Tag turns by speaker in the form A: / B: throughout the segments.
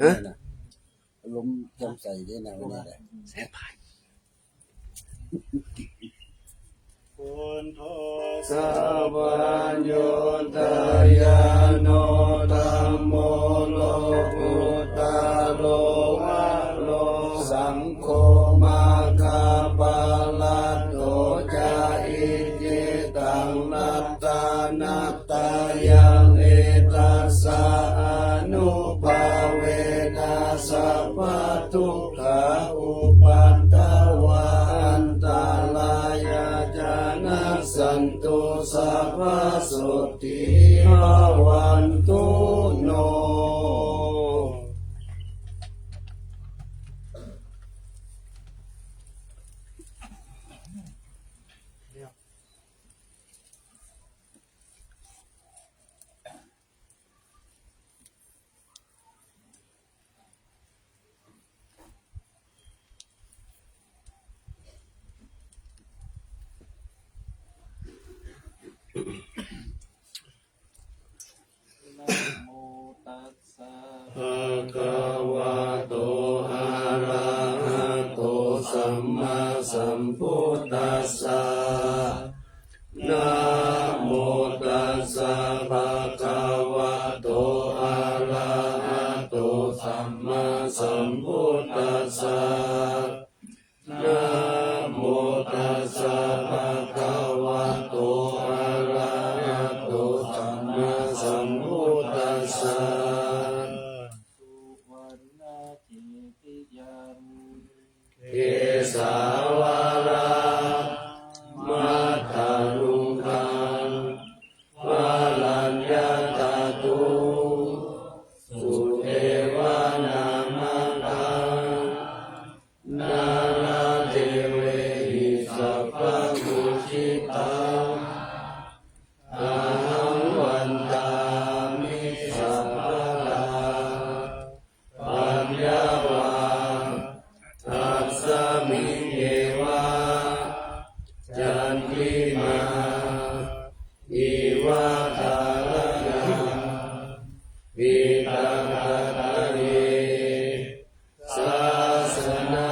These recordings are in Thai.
A: ฮะ
B: ลมจำใส่ได้นะวันนี้แหละ
A: แสนพาย
C: พุทโธ
A: สัพพัญโยตยานโนธัมโมโลกุตโลวะโลสังโฆมาคาปะละโตจาอิจิตังนัตตานัตตายังเอตัสสะอนุภาเวนัสสัพพทุกขาอุปัฏฐวาอันตรายาจานะสันตุสัพพสุติภวันตุโน
C: นะโมตัสสะ
A: ภะคะวะโตอะระหะโตสัมมาสัมพุทธัสสะนะโมตัสสะภะคะวะโตอะระหะโตสัมมาสัมพุทธัสสะนะโมตัสสะภะคะวะโตอะระหะโตสัมมาสัมพุทธัสสะ
C: สุวรรณทิติยัง
A: เกสาวารามัทธารุคังวาลัญญาตาตุสุเทวานามังคังนาราเทเวหิสัพพมุชิตังอาหังวันตามิสัพพะลาปัญญาวาตัสสะมิเยวะจันทิมาอิวะทาระยาวิตังกัตเยสาสนา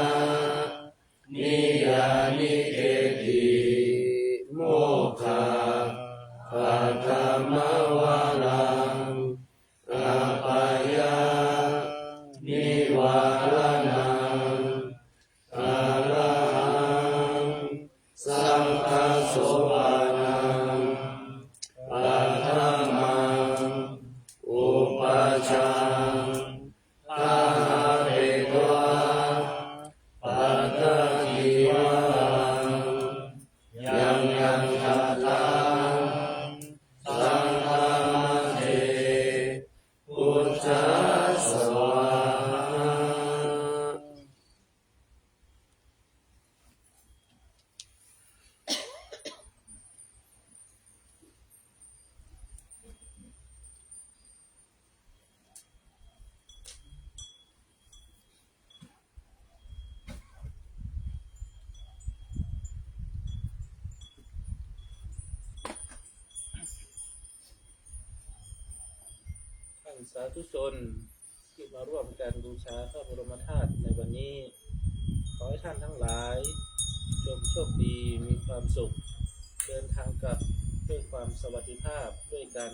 A: นิยานิเกติโมกขาปัตตมวารังอาปายานิวารังอาระหังสัมฆโสปานังปัฏฐามังอุปัชฌังอาหาเรตวะปัตตะกีวะยังยังทัตตังสังฆมัสเสพุทธัสสวะ
C: ท่านสาธุชนที่มาร่วมกันบูชาพระบรมธาตุในวันนี้ขอให้ท่านทั้งหลายจงโชคดีมีความสุขเดินทางกลับด้วยความสวัสดิภาพด้วยกัน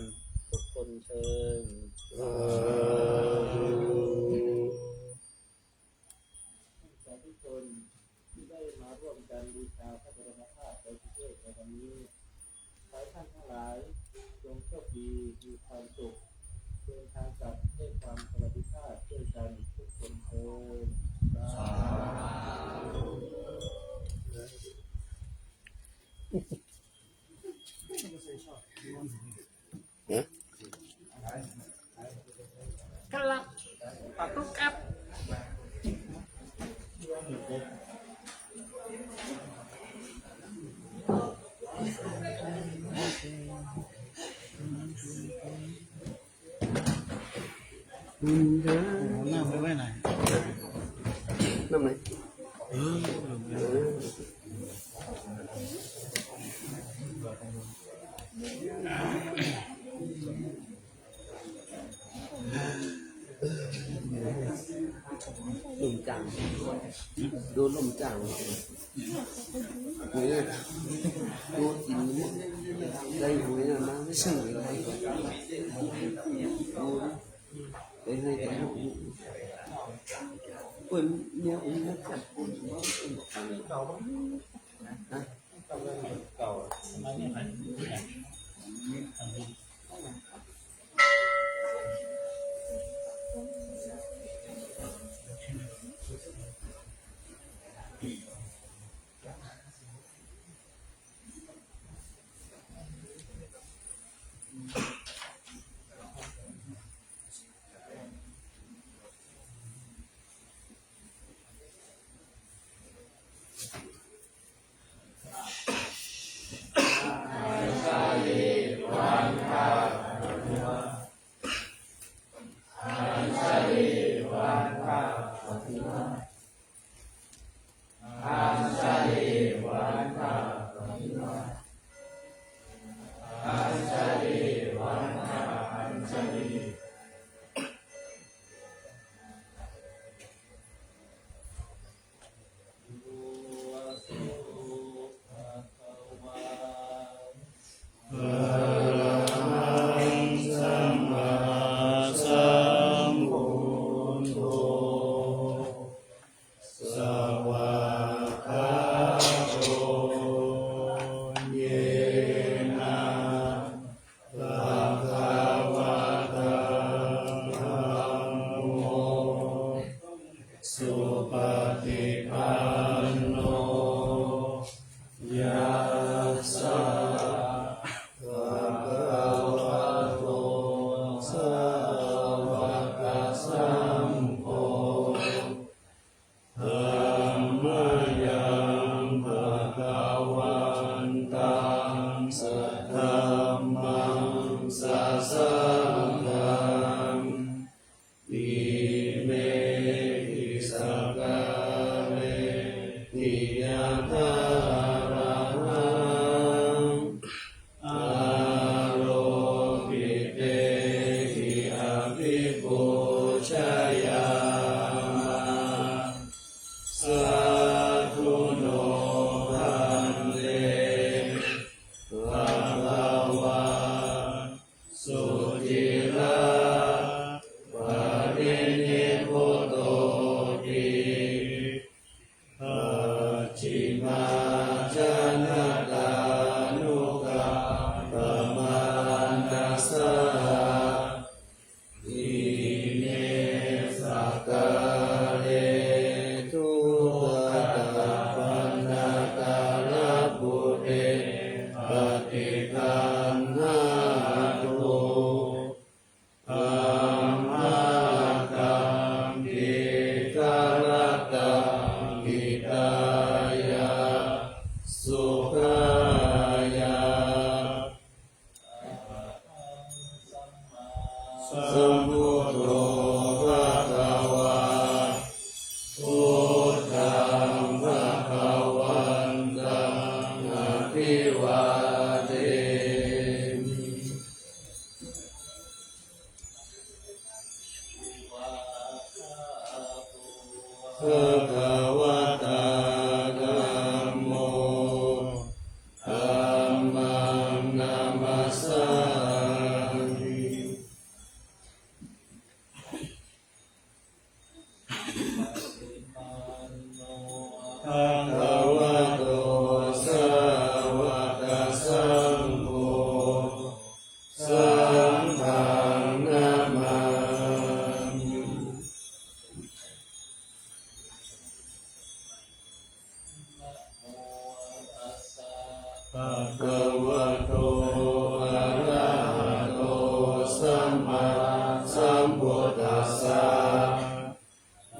C: ทุกคนเชิญสาธุชนที่ได้มาร่วมกันบูชาพระบรมธาตุโดยเฉพาะในวันนี้ขอให้ท่านทั้งหลายจงโชคดีมีความสุขเดินทางกลับด้วยความสวัสดิภาพด้วยกันทุกคนเถิดสาธุ
D: Kelak patuk up.
B: Nó mới cái này.
A: Năm này. ลมจังดูลมจังหวยนะดูกินได้หวยนะมาไม่ใช่หวยอะไรดูได้ให้กันเปิดเนี่ยอุ้งนักจับเก่าบ้างนะเก่าทำไมเนี่ย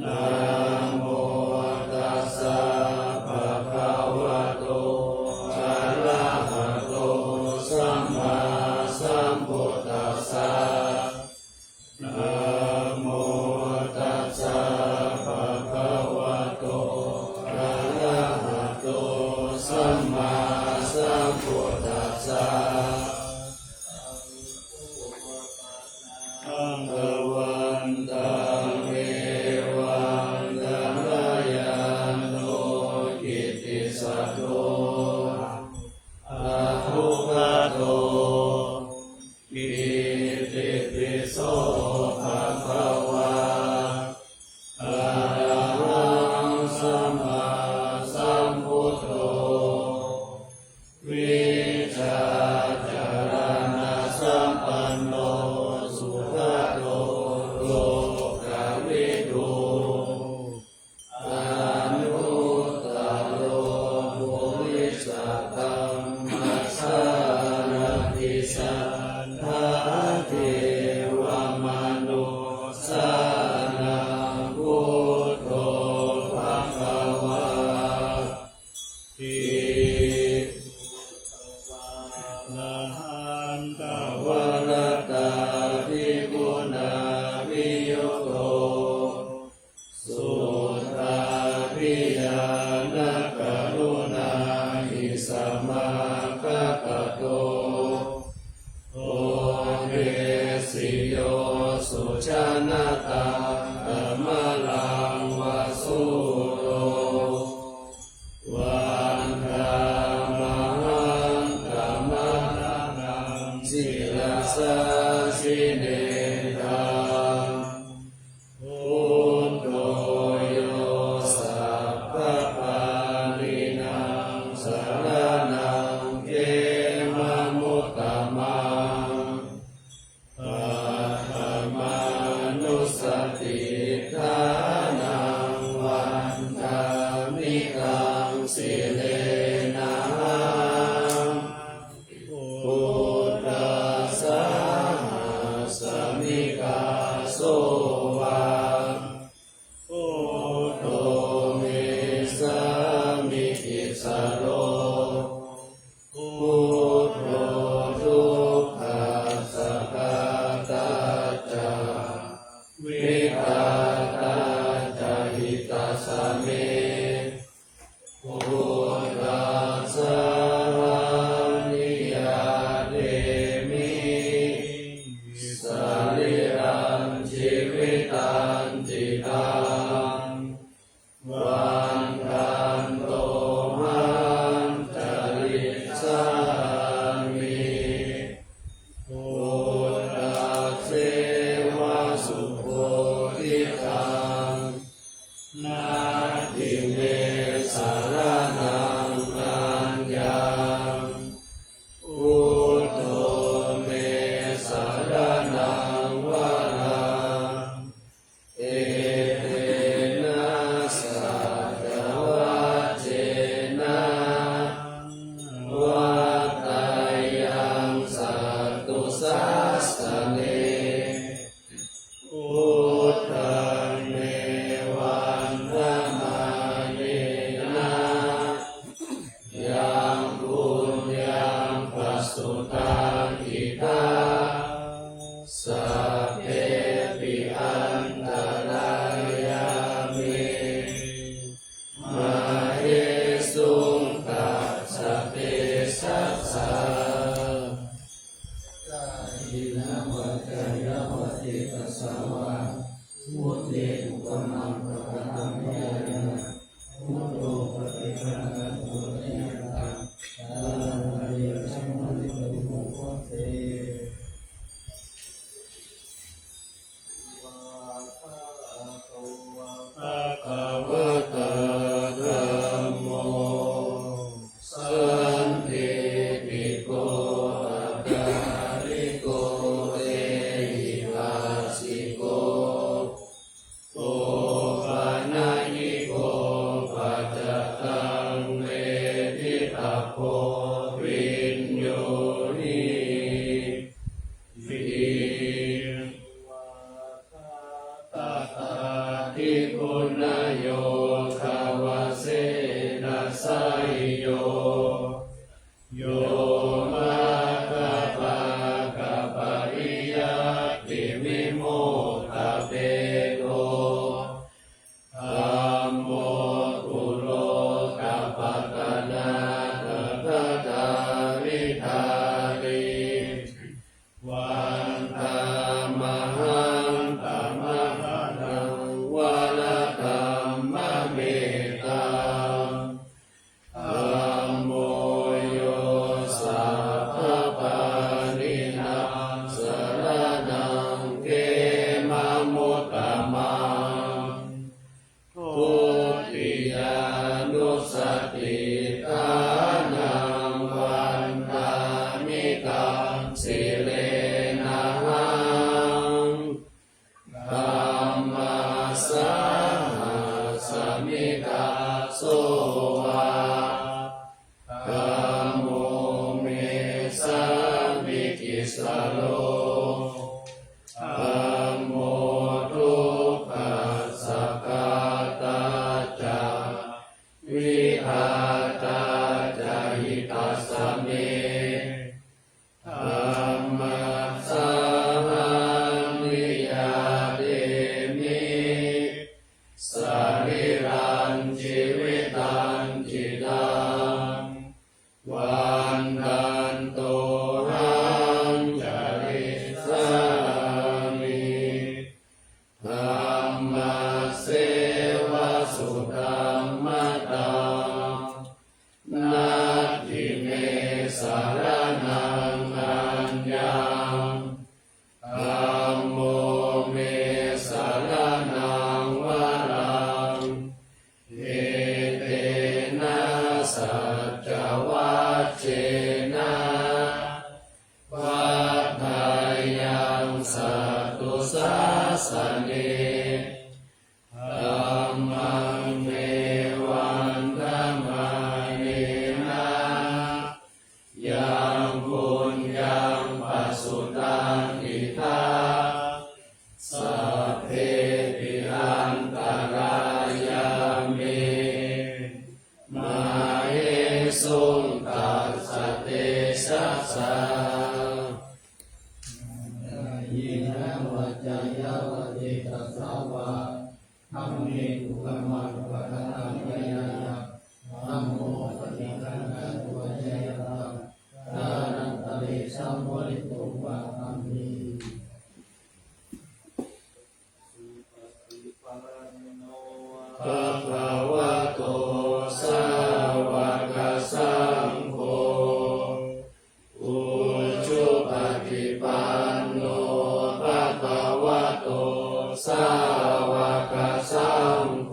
A: นะโมตัสสะภะ นาทิเมสารนังอัญญังพุทโธเมสารนังวรังเอเตนะสัจวัจเจนะวัตตายังสัตตุสัสสะเนพุทธังเมวันธมาเนนะยังบุญยังปัสสุตังอิทาสัพเพปิอันตรายามิมาเหสุงตัสสะเปสัสสะอินะวัจจยวัตติตัสสะวะมุตติอุปมังปะกะตังเยนะมุตโตปฏิฆานะตุเตตังตาลัยสัมมาลิตุโมโหเต ภะคะวะตาธัมโมสันติปิโกอะระหะริโกเอหิปัสสิโกโอปะนะหิโกปัจจตังเวทิตาโพวิญโยนิวิตาตาทิคุณโยคาวาเสนะไสยโยโยมาคาปะกะปะริยัติวิโมกขเปโตธัมโมกุโลกัปปะตะนาตถะตาริธาริวันตามหังตามหังวะละธัมมะเมตังธัมโมโยสัพพะปานินังสรณังเขมะมุตตมังทุติยานุสติทานังวันตามิกังสิเลนะหังธัมมาสาหัสมิกาโสวะธัมโมเมสัมมิกิสโลธัมโมทุกขัสสะกาตาจาวิหาตาจาหิตัสสะเมธัมมัสสะหังวิยาเดมิสรีรังชีวิตังจิตังวันทันโตหังจาริสามิธัมมาเสวะสุธัมมตังนาทิเมสารนังอัญญังธัมโมเมสารนังวรังเอเตนะสัจวัจเจนะวัตถายังสัตตุสัสสะเนธัมมังเมวันธมาเนนะยังบุญยังปัสสุตังอิทาสัพเพปิอันตรายามิมาเหสุงตัสสะเตสัสสะยินะวัจจยวัตติตัสสะวะธัมเมตุกะมังปะกะตังยะยะธัมโมปฏิฆานะตุวะเยตังทานันตะเรสัมโมริโตวะธัมมิ ภะคะวะโตสาวกสังโฆอุชุปฏิปันโนภะคะวะโตสาวกสังโฆ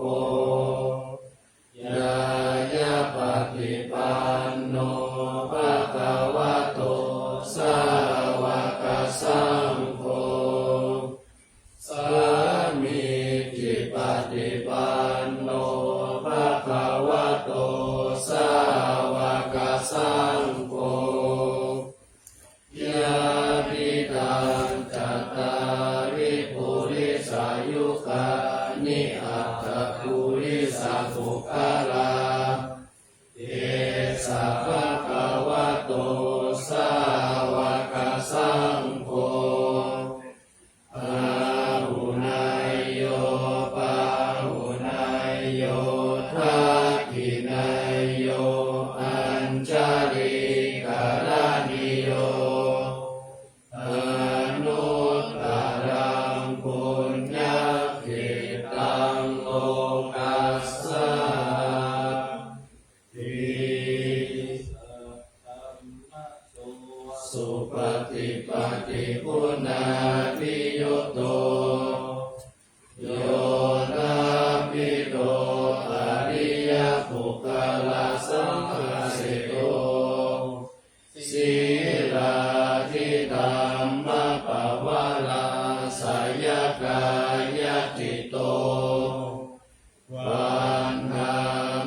A: ฏิปันโนภะคะวะโตสาวกสังโฆยะปิตังจัตตาริปุริสายุคานิอัตตปุริสาภุคลาเอสะภะคะวะโตสาวกสังโฆอาหุนายโยปาหุนายโยทักขินายโยอัญชลีกาลานิโยอนุตตรังปุญญขิตังโลกัสสะติสุปฏิปันติปุณณาภิโยโตโยนาภิโตอริยปุคลาสังฆสิโตสีลาทิธัมมปวาลาสายกายติโตวันธา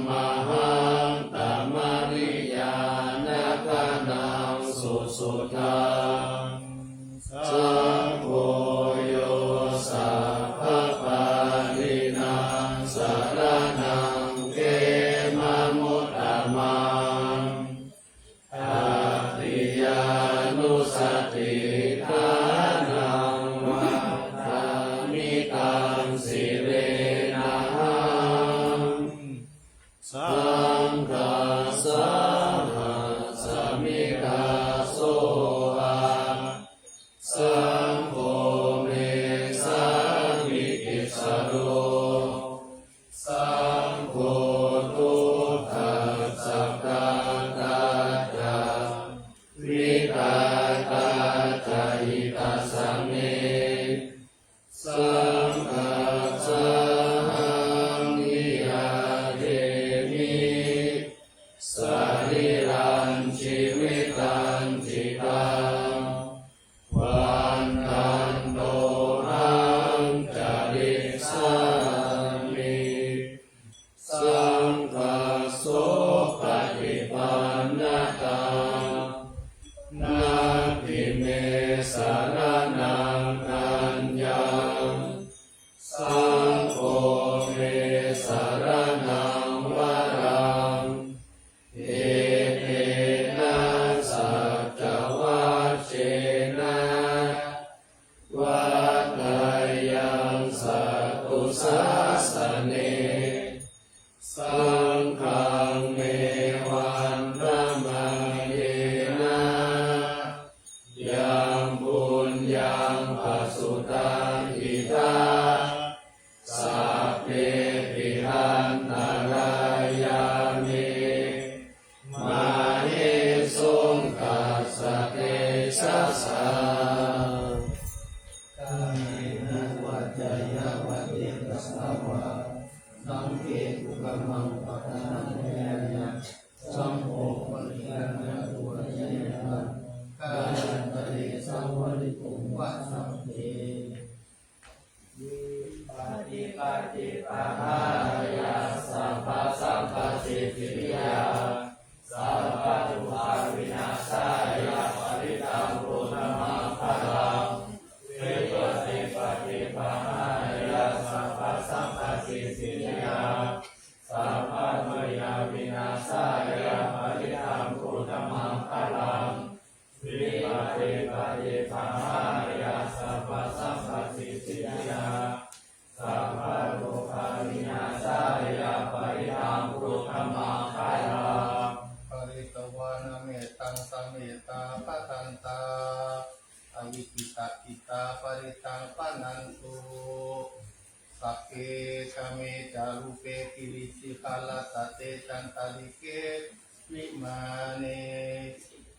A: มหังตมริยานาคานังสุสุทังสังโฆโยสัพพปานินังสารนังเกมะมุตตมังอาติยานุสติทานังวัฏามิตังสิเรนะหังสังฆาสาหัสมิกาโสหะสังโฆเมสามิกิสโรสังโฆทุกขัสสะกาตาจาวิกาตาจาหิตาสังเมสังฆาสาหังนิยาเทมิสรีรังชีวิตังจิตังวันตันโตหังจาริสามิสังฆาโสปฏิปันนตังนาทิเมสารนังอัญญังสังโฆเมสารนังวรังเอเตนะสัจวัชเชนะวัฏฏายังสัตตุสัสสะเนสังฆังเมวันธรรมังเยนะยังบุญยังปัสสุตังอิทาสัพเพปิหันตรายามิมาเหสุงกัสสะเตชะสา
C: กายนะวัจจยวัตติกัสสาวะสังเกตุกมังปะทานังเยนะสัมโภปริยานะตุระยะนะกายันตะเรสังวริตุงวะสัมเทวิปฏิปฏิปหายาสัพพะสัมปสิทธิยาสัพพะทุกขวินาศายาปริตังปุถมังพลังวิปฏิปฏิปหายาสัพพะสัมปสิทธิยาสัพพะมยาวินาศายาปริตังปุถมังพลังวิปฏิปฏิปหายาสัพพะสัมปสิทธิยาสัพพะโลกาวินาศายาปริตังปุถมังพลังปริตวานเมตังสเมตาปะตันตาอวิกิตาอิตาปริตังปะนันตุสัพเพชเมจารุเปกิริสิขลาตเตจันตาลิเกวิมาเน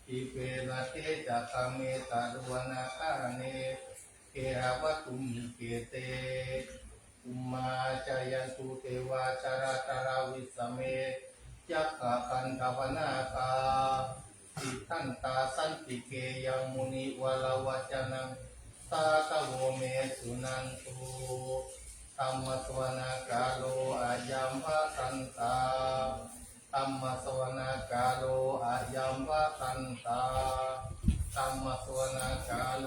C: อิเปนะเตจักขเมตารุวนาคาเนเกหวัตุมเกเตอุมมาจายันตุเทวาจาราตาราวิสเมจักขะคันธวนาคาสิทันตาสันติเกยังมุนิวลาวัจนังตาตะโวเมสุนันตุ
E: ธัมมสวนากาโลอายัมวะตันตาธัมมสวนากาโลอายัมวะตันตาธัมมสวนากาโล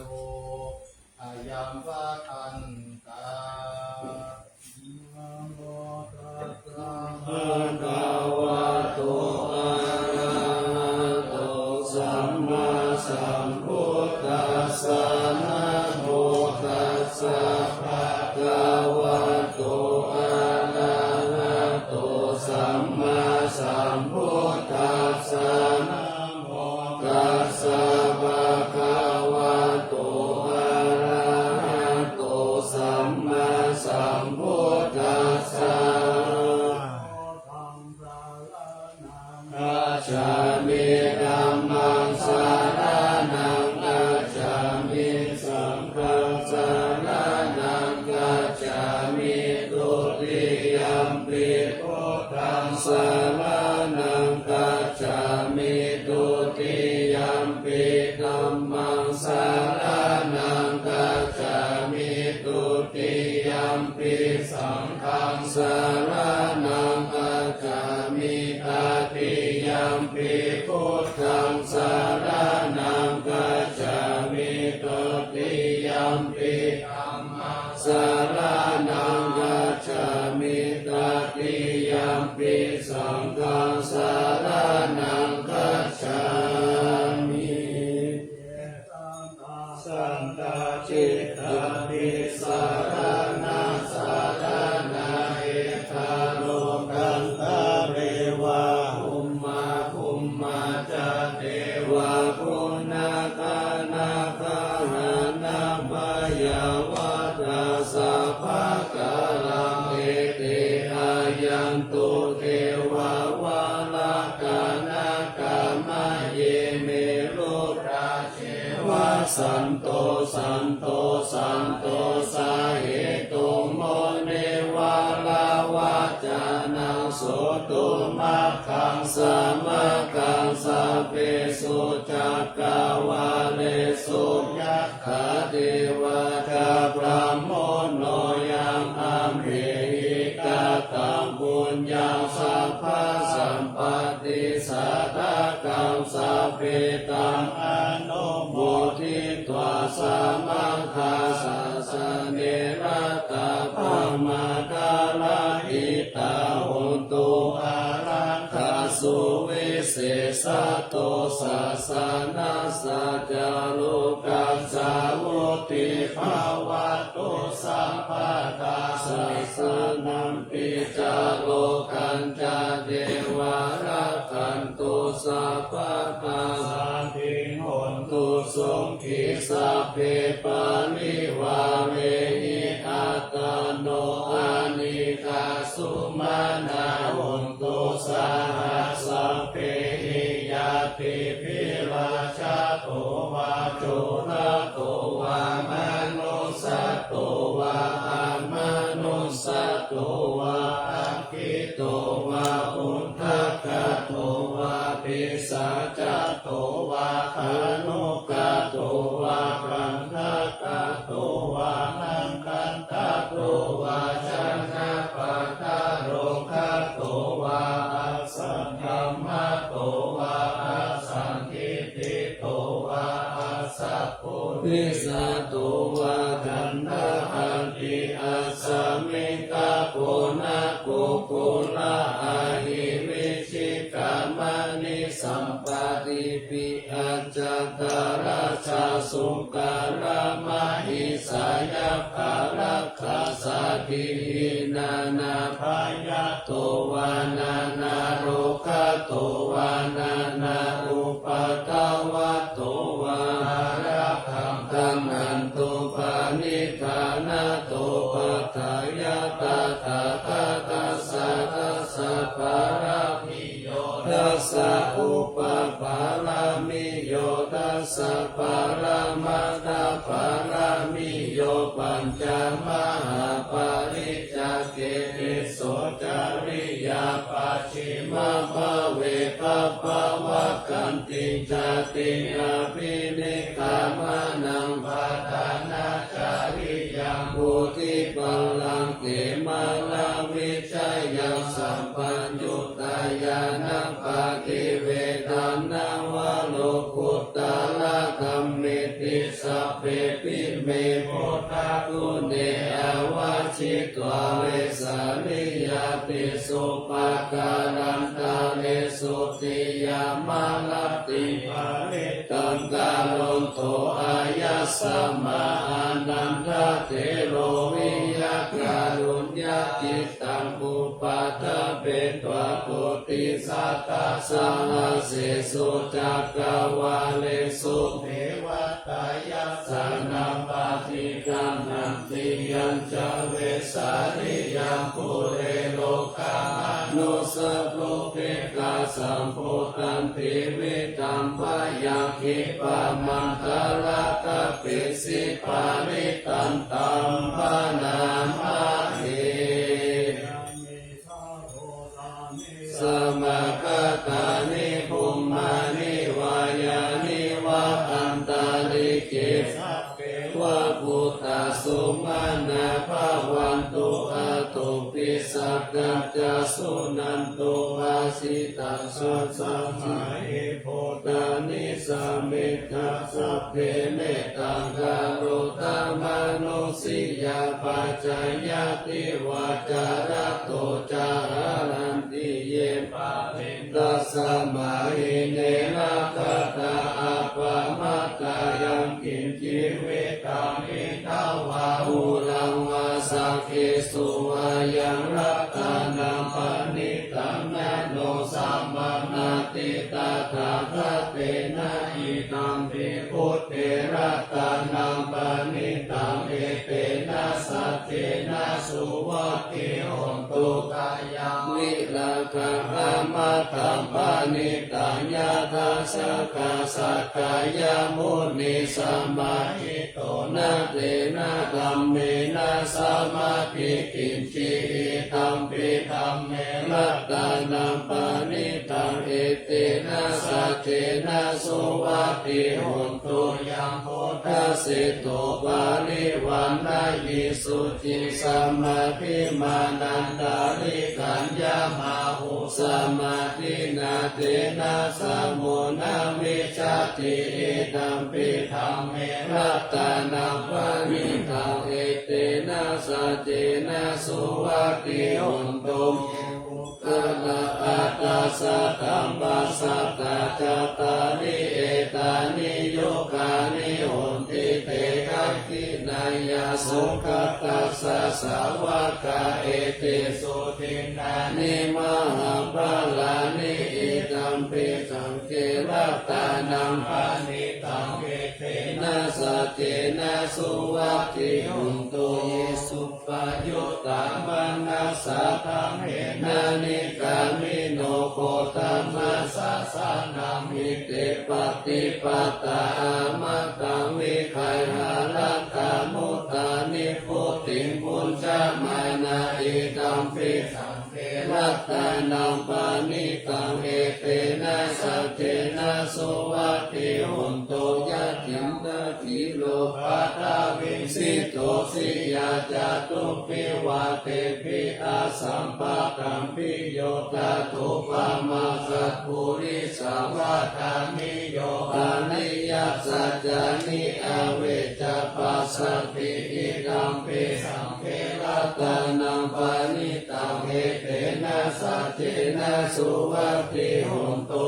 E: อายัมวะตันตา
A: ภะคะวะโตอะระหะโตสัมมาสัมพุทธัสสะนะโมตัสสะภะคะวะโตอะระหะโตสัมมาสัมพุทธัสสะนะโมตัสสะภะคะวะโตอะระหะโตสัมมาสัมพุทธัสสะอาจามิธัมมังสารนังอาจามิสังฆังสารนังอาจามิตุติยัมปิพุทธังสารนังอาจามิตุติยัมปิธัมมังสารนังอาจามิตุติยัมปิสังฆังสารนังอาจามิตติยัมปิพุทธังสารนังกัจฉามิตุติยัมปิธัมมังสารนังกัจฉามิตติยัมปิสังฆังสารนังกัจฉามิสันตจิตตังปิสารนังสารนาเอทาโลกันตาเรวะภุมมาจาเทวะปุณกานาคาหานาปายาวะตาสัพพะกาลังเอเตอายันตุเทวาวาลากานาคามะเยเมลุราเชวะสันโตสันโตสันโตสาเหตุโมเนวาลาวาจานังโสตุมัคคังสามัคคังสัพเพสุจักกาวาเลสุยัคขาเทวตาพระโมโนยังอัมเหหิกาตังบุญยังสัพพะสัมปติสัทธกังสัพเพตังอนุโมทิตวาสามังคาสัสเนระตาภมาตาลาหิตาหุนตุอารังคาสุวิเศษโตสัสสะนาสัจจารุกัสสาวุติภาวะตุสัมปทาสัสสะนัมปิจาโลกันจาเทวารักันตุสัพพะตาสันติโหนตุสุขิสัพเพปะริวาเรหิอัตตโนอานิกาสุมานาโหนตุสาหัสสัพเพหิยาติภิราชาโตวาจุระโตวามนุสสโตวาอามนุสสโตวาอังคิโตวาอุทธักขโตวาปิสัจจโตวาคานุกโตวาปัญญกโตวานังคันตโตวาชนะปัตตาโรคโตวาอัสสังฆมมะโตวาอัสสังคิติโตวาอัสสะปุริสโตวาคันธะอันติอัสสมิกาโกนะโกโกละอาหิวิชิกามนิสัมปติปิอัจจตราชาสุการามหิสายาภารักขาสาธินานาพายาโตวานานาโรคโตวานานาอุปตาวะโตวาระคังตัมหันตุปานิธานาโตปัฏฐายาตถาคตัสสะตัสสะภารามิโยตัสสะอุปปารามิโยตัสสะปารามัตถปารามิโยปัญจมหาปาริจจเกติโสจาริยาปัจฉิมภเวปปวะกันติจติอภินิกามนังปาทานาจาริยังบุติปัลลังเก จายังสัมปัญญุตายานัปาติเวทานาวะโลกุตตะละธัมมิติสัพเพปิเมโพธาตุเนอวาชิตวาเวสานิยาติสุปะการันตาเลสุติยามาลติภาเรตังกาลนโตอายัสสมาอานันทเทโรวิยาการุญญาจิตตังปุปะทะเปตวะโพธิสัตตะสังฆเสสุจักกวาเลสุเทวตายัสสนัมปาติกัมนันติยัญจเวสาริยังปุเรโลกานุสโลเกกาสัมโพธันติวิตัมปะยังคิปะมันตะละกะปิสิปาริตันตัมปะนามาเอสมะกตานิภูมานิวายานิวะอันตาลิเกสัพเพวะพุทธสุมาณะภาวันตุอาตุปิสักกัจจสุนันตุอาสิตัสสะสัมมาเอโพตานิสัมมิทธัสสะเพเมตังกาโรตมโนสิยาปัจจายติวาจาระโตจารันติเยปะเรตัสสะมาหิเนนะกตาอาปะมัตตายังกินจิเวตังอิทาวาอุลังวาสักเคสุอายังรัตานังปณิตังนะโนสัมมานาติตาถาคเตนะอิตังปิพุทเทรัตานังปณิตังเอเตนะสัจเจนะสุวัตติโหนตุกายังวิลาคังอามาตัมปณิตังยะทาสกาสักกายมุนิสัมมาหิโตนะเตนะธัมเมนะสัมมาทิกินจิธัมปิธัมเมรัตตานังปณิตังเอเตนะสัจเจนะสุวัตติโหนตุยังโพธัสสิโตปาริวันนายิสุจิสัมมาทิมานันตาริกัญญามาหุสัมมาทินาเตนะสัมโมนามิจจติธัมปิธัมเมรัตตานังปณิตังเอเตนะสัจเจนะสุวัตติโหนตุกะละอัตตาสัตตัมปัสสัตตะจัตตาริเอตานิโยกานิโหนติเตกัคขินายาสุขัตตัสสะสาวกะเอเตสุทินานิมหาภาลานิอิตัมปิสังเกรัตตานังปณิตังเอเตนะสัจเจนะสุวัตติโหนตุเยสุปะยุตตามังนัสสะธัมเมนะนิกามิโนโคตัมมัสสะสานามิเตปฏิปตาอามาตังวิคัยหาลัตตามุตตานิพุติงปุญจมานาอิตัมปิสังเกรัตตานังปณิตังเอเตนะสัจเจนะสุวัตติโหนตุยัตถิมนาทิโลภัตตาวิสิโตสิยาจาตุปิวาเตปิอาสัมปะกัมปิโยตาตุปะมาสัพพุริสาวาทามิโยอานิยัสสัจจานิอาเวจปัสสติอิตัมปิสังเขรัตตานังปณิตังเอเตนะสัจเจนะสุวัตติโหนตุ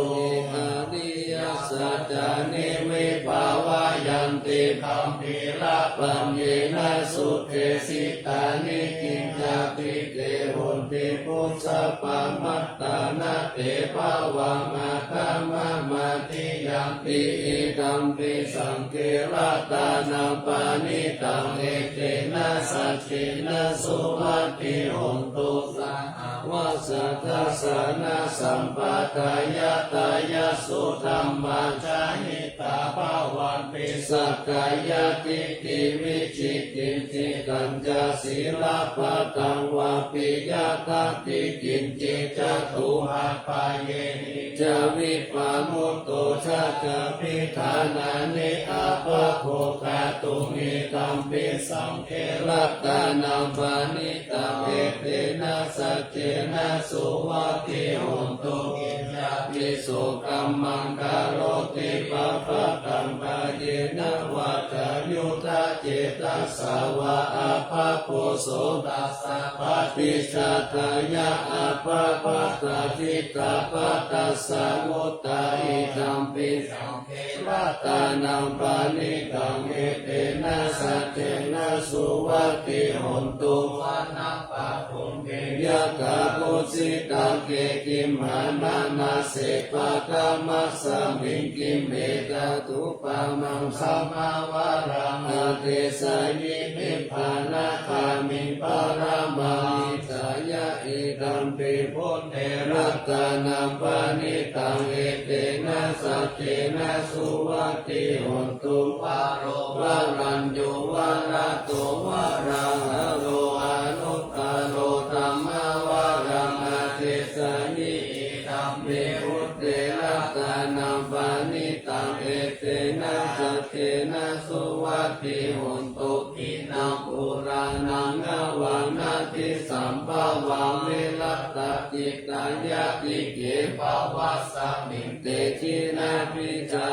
A: อานิยัสสัจจานิวิภาวายันติธัมปิระปัญเยนะสุเทสิตานิกิญจติเตโหนติปุสสะปะมัตตานะเตภาวังอาคัมมะมาติยังติอิธัมปิสังเกรัตตานังปณิตังเอเตนะสัจเจนะสุวัตติโหนตุสหวา สัทธัสสะนะสัมปทายะตายะสุธัมมัญจาหิตาภาวันติสักกายทิฏฐิวิจิกินจิตัญจศีลปะตังวาปิยะทัตติกินจิจตุหะปะเยหิจะวิปามุตโตชะจะพิธานานิอาภะโภคาตุมิตัมปิสังเขรัตตานัมปานิตังเอเตนะสัจเจนะสุวัติโหนตุกิจจาปิสุกัมมังคารติปะปะตังปะเยนะวัฏยุทธเจตัสสาวะอาภะโพโสตัสสะปฏิสัทธายะอาภะปะตะทิตาปะตัสสะมุตตาอิธัมปิสังเขรัตตานัมปานิตังเอเตนะสัจเจนะสุวัติโหนตุวันัปปะปุเกยะกะปุสิตังเกกิมหานานาเสปะกะมัสสะมิงกิมเมตตุปะมังสัมมาวารังอเตสายินิพพานะคามิปะระมานิสายะเอตัมปิพุทเทรัตตานัมปานิตังเอเตนะสัจเจนะสุวัติโหนตุวาโรวารัญโยว าระโตวาระหะโรอนุตตโรธัมมาวารังอาเทสานิธัมเมอุตเตระตานัมปานิตังเอเตนะสัจเจนะสุวัตติโหนตุอินังปุรานังอวังนาติสัมภวังเวลัตตจิตตายะติเกภวัสสมิงเตชินาปิจา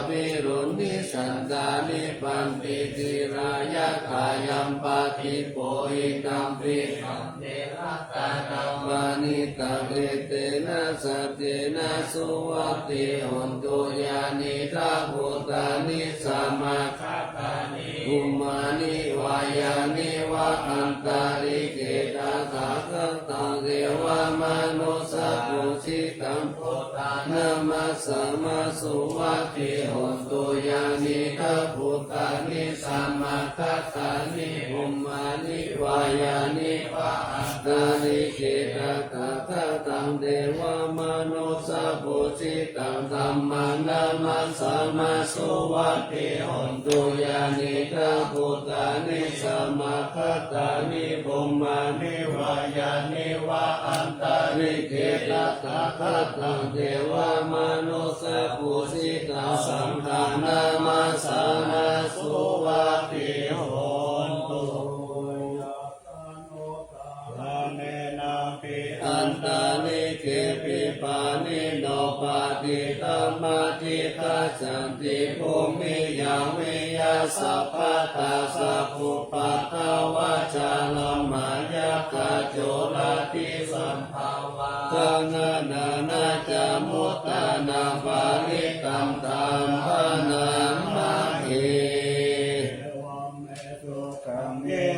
A: ภิรุณิสันตานิปันติจิรายะขายยัมปะทิโปหิตัมปิสัมเทระตานัมปานิตังเอเตนะสัจเจนะสุวัตติโหนตุญาณิทาภูตานิสัมมาคัตตานิอุมานิวายานิวะอันตาริเกตาสาคัตตังเทวามนุสสะปุชิตังพุทธานามัสสะมาสุวัตติโหนตุญาณิทาภูตานิสัมมาคัตตานิอุมานิวายานิวะอันตาริเกตาสาคัตตังเทวามนุสสะปุชิตังธัมมานามัสสะมาสุวัตติโหนตุญาณิทาภูตานิสัมมาคัตตานิอุมานิวายานิวะอันตาริเกตาสาคัตตังเทวามนุสสะปุชิตังสังฆานามัสสะมาสุวัตติโหนตุอันตาลิเกปิปานิโนปาติตัมมาทิตาจันติภูมิยังวิยาสัพพะตาสัพพุปะทาวาจาลัมมายากาโจลาติสัมภาวะตังนานาจามุตตานาปาลิตัมตัมปะนัมมาเอ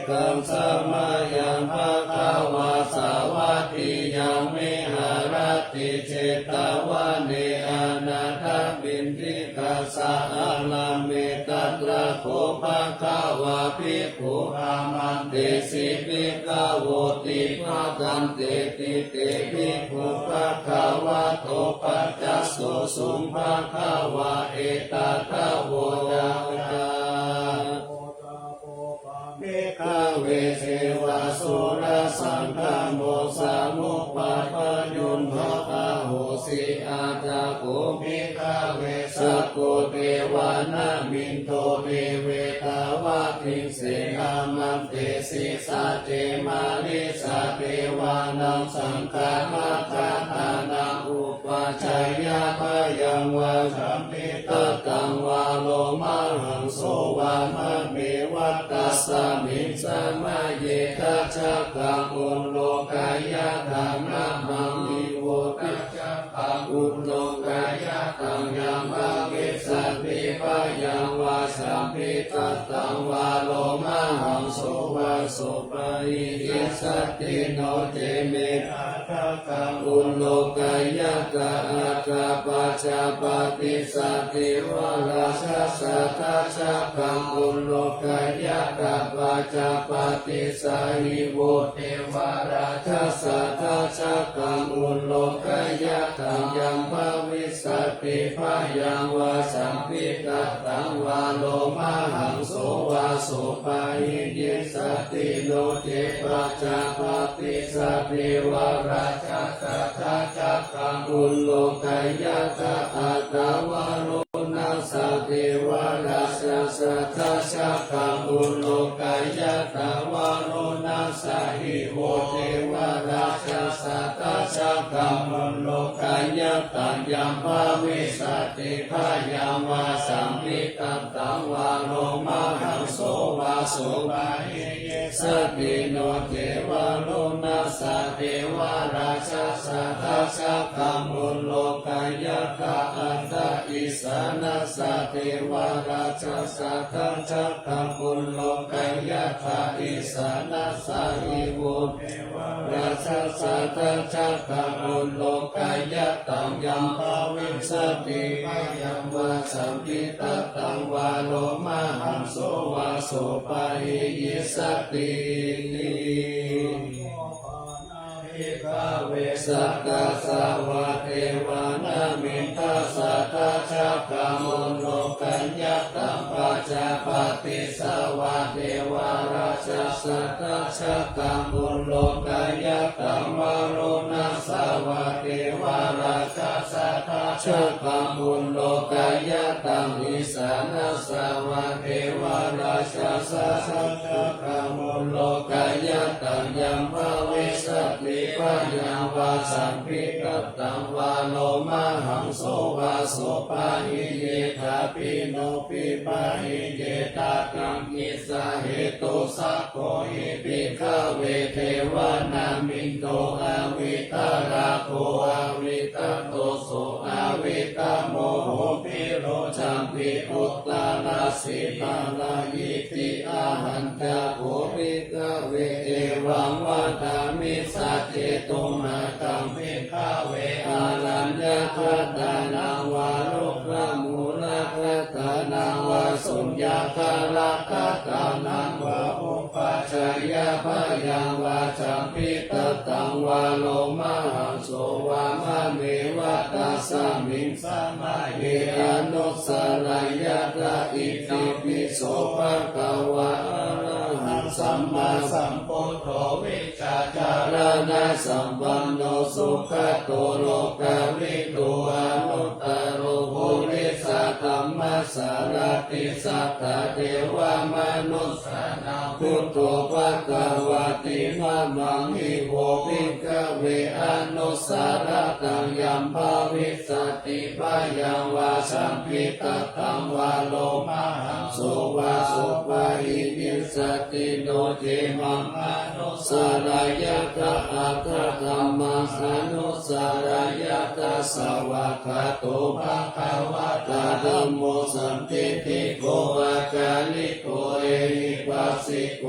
A: กังสัมมายังภะคะวะสาวัตติยังมิหารติเจตวะเนอานาถบินทิกาสะอาลัมเมตัตระโคภะคะวะภิกขุอามันเตสิภิกขโวติภะกันเตติเตภิกขุภะคะวะโตปัจจโสสุงภะคะวะเอตตะโวจาขเวเทวาสุรสังฆโมสามุปาปยุนโภอาโหสิอาตาโกภิกขเวสโกเทวานามินโตเทเวตาวะทิเสอามันเตสิสาเจมาลิสาเทวานังสังฆามาคาตานังอุปชัยยะพยังวะสัมปิตตังวาโลมาหังโสวามะเมวัตตัสสะมิสมาเยทัจจกังอุโลกายะธัมมะมังวิโวตัจจกังอุโลกายะตังยัมภะเกสัพพิพยังวาสัมปิตตังวาโลมาหังโสวา สุปาหิยิสัตติโนเตเมอาคาคังอุโลกายะกะอาคาปัจจาปฏิสัตติวาราชสัทธาชักขังอุโลกายะกะปัจจาปฏิสัหิโวเทวราชสัทธาชักขังอุโลกายะตังยัมภวิสัตติพยังวาสัมปิตัตตังวาโลมาหังโสวาโสปาหิยิสัตติโนเจปัจจาปฏิสัตติวาราชสัทธาชักขังอุโลกายะกะอัตตวาโลนัสสะเทวราชสัทธาชักขังอุโลกายะตวาโลนัสสะหิโวเทวราชสัทธาชักขังอุโลกายะตัญญัมภวิสัตติพยังวาสัมปิตัตตังวาโลมาหังโสวาโสปาหิเยสติโนเทวาโลนัสสะเทวราชสัทธาชักขังอุโลกายะกะอัตตอิสานัสสะเทวราชสัทธาชักขังอุโลกายะกะอิสานัสสะหิโวเทวราชสัทธาชักขังอุโลกายะตังยัมภวิสัตติพยังวาสัมปิตัตตังวาโลมาหังโสวาโสปาหิยิสัตติเวสักกะสาวะเทวานามินทัสสะทาชักขังอุโลกัญญตังปัจจาปฏิสาวะเทวาราชสัทธาชักขังอุโลกัญญตังวาโรนัสสาวะเทวาราชสัทธาชักขังอุโลกัญญตังอิสานัสสาวะเทวาราชสัทธาชักขังอุโลกัญญตังยัมภวิสัตติพยังวาสัมปิตัตตังวาโลมาหังโสวาโสปาหิเยทาปิโนปิปาหิเยตาตังกิสาเหตุสัพโพหิปิฆาเวเทวานามินโตอาวิตาราโคอาวิตาโตโสอาวิตาโมโหปิโรจัมปิอุตตานาสิตาลายิติอาหันตาโภปิฆาเวเอวังวาทามิสัจเจตุมาตังปิฆาเวอารัญญาคัตตานังวาลุกขมูลคัตตานังวาสุญญาคาลักคัตตานังวาอุปัชฌายาพยังวาจัมปิตัตตังวาโลมาหังโสวามะเมวะตัสสะมิงสมาเยอนุสรายะตะอิติปิโสภะคะวะอะระหังสัมมาสัมพุทโธวิชาจารณะสัมปันโนสุขโตโลกวิทูอนุตตโรภูริสัตธัมมัสสารติสัทธะเทวมนุสสานังพุทโธภะคะวะตินะมังหิโวภิกขเวอนุสารตังยัมภวิสัตติพยังวาสัมปิตัตตังวาโลมาหังโสวาโสปาหิยิสัตติโนเจมังอนุสารายะกะอัตถธัมมังอนุสารายะกะสวากขาโตภะคะวะตาธัมโมสันติติโกอาคาลิโกเอหิปัสสิโก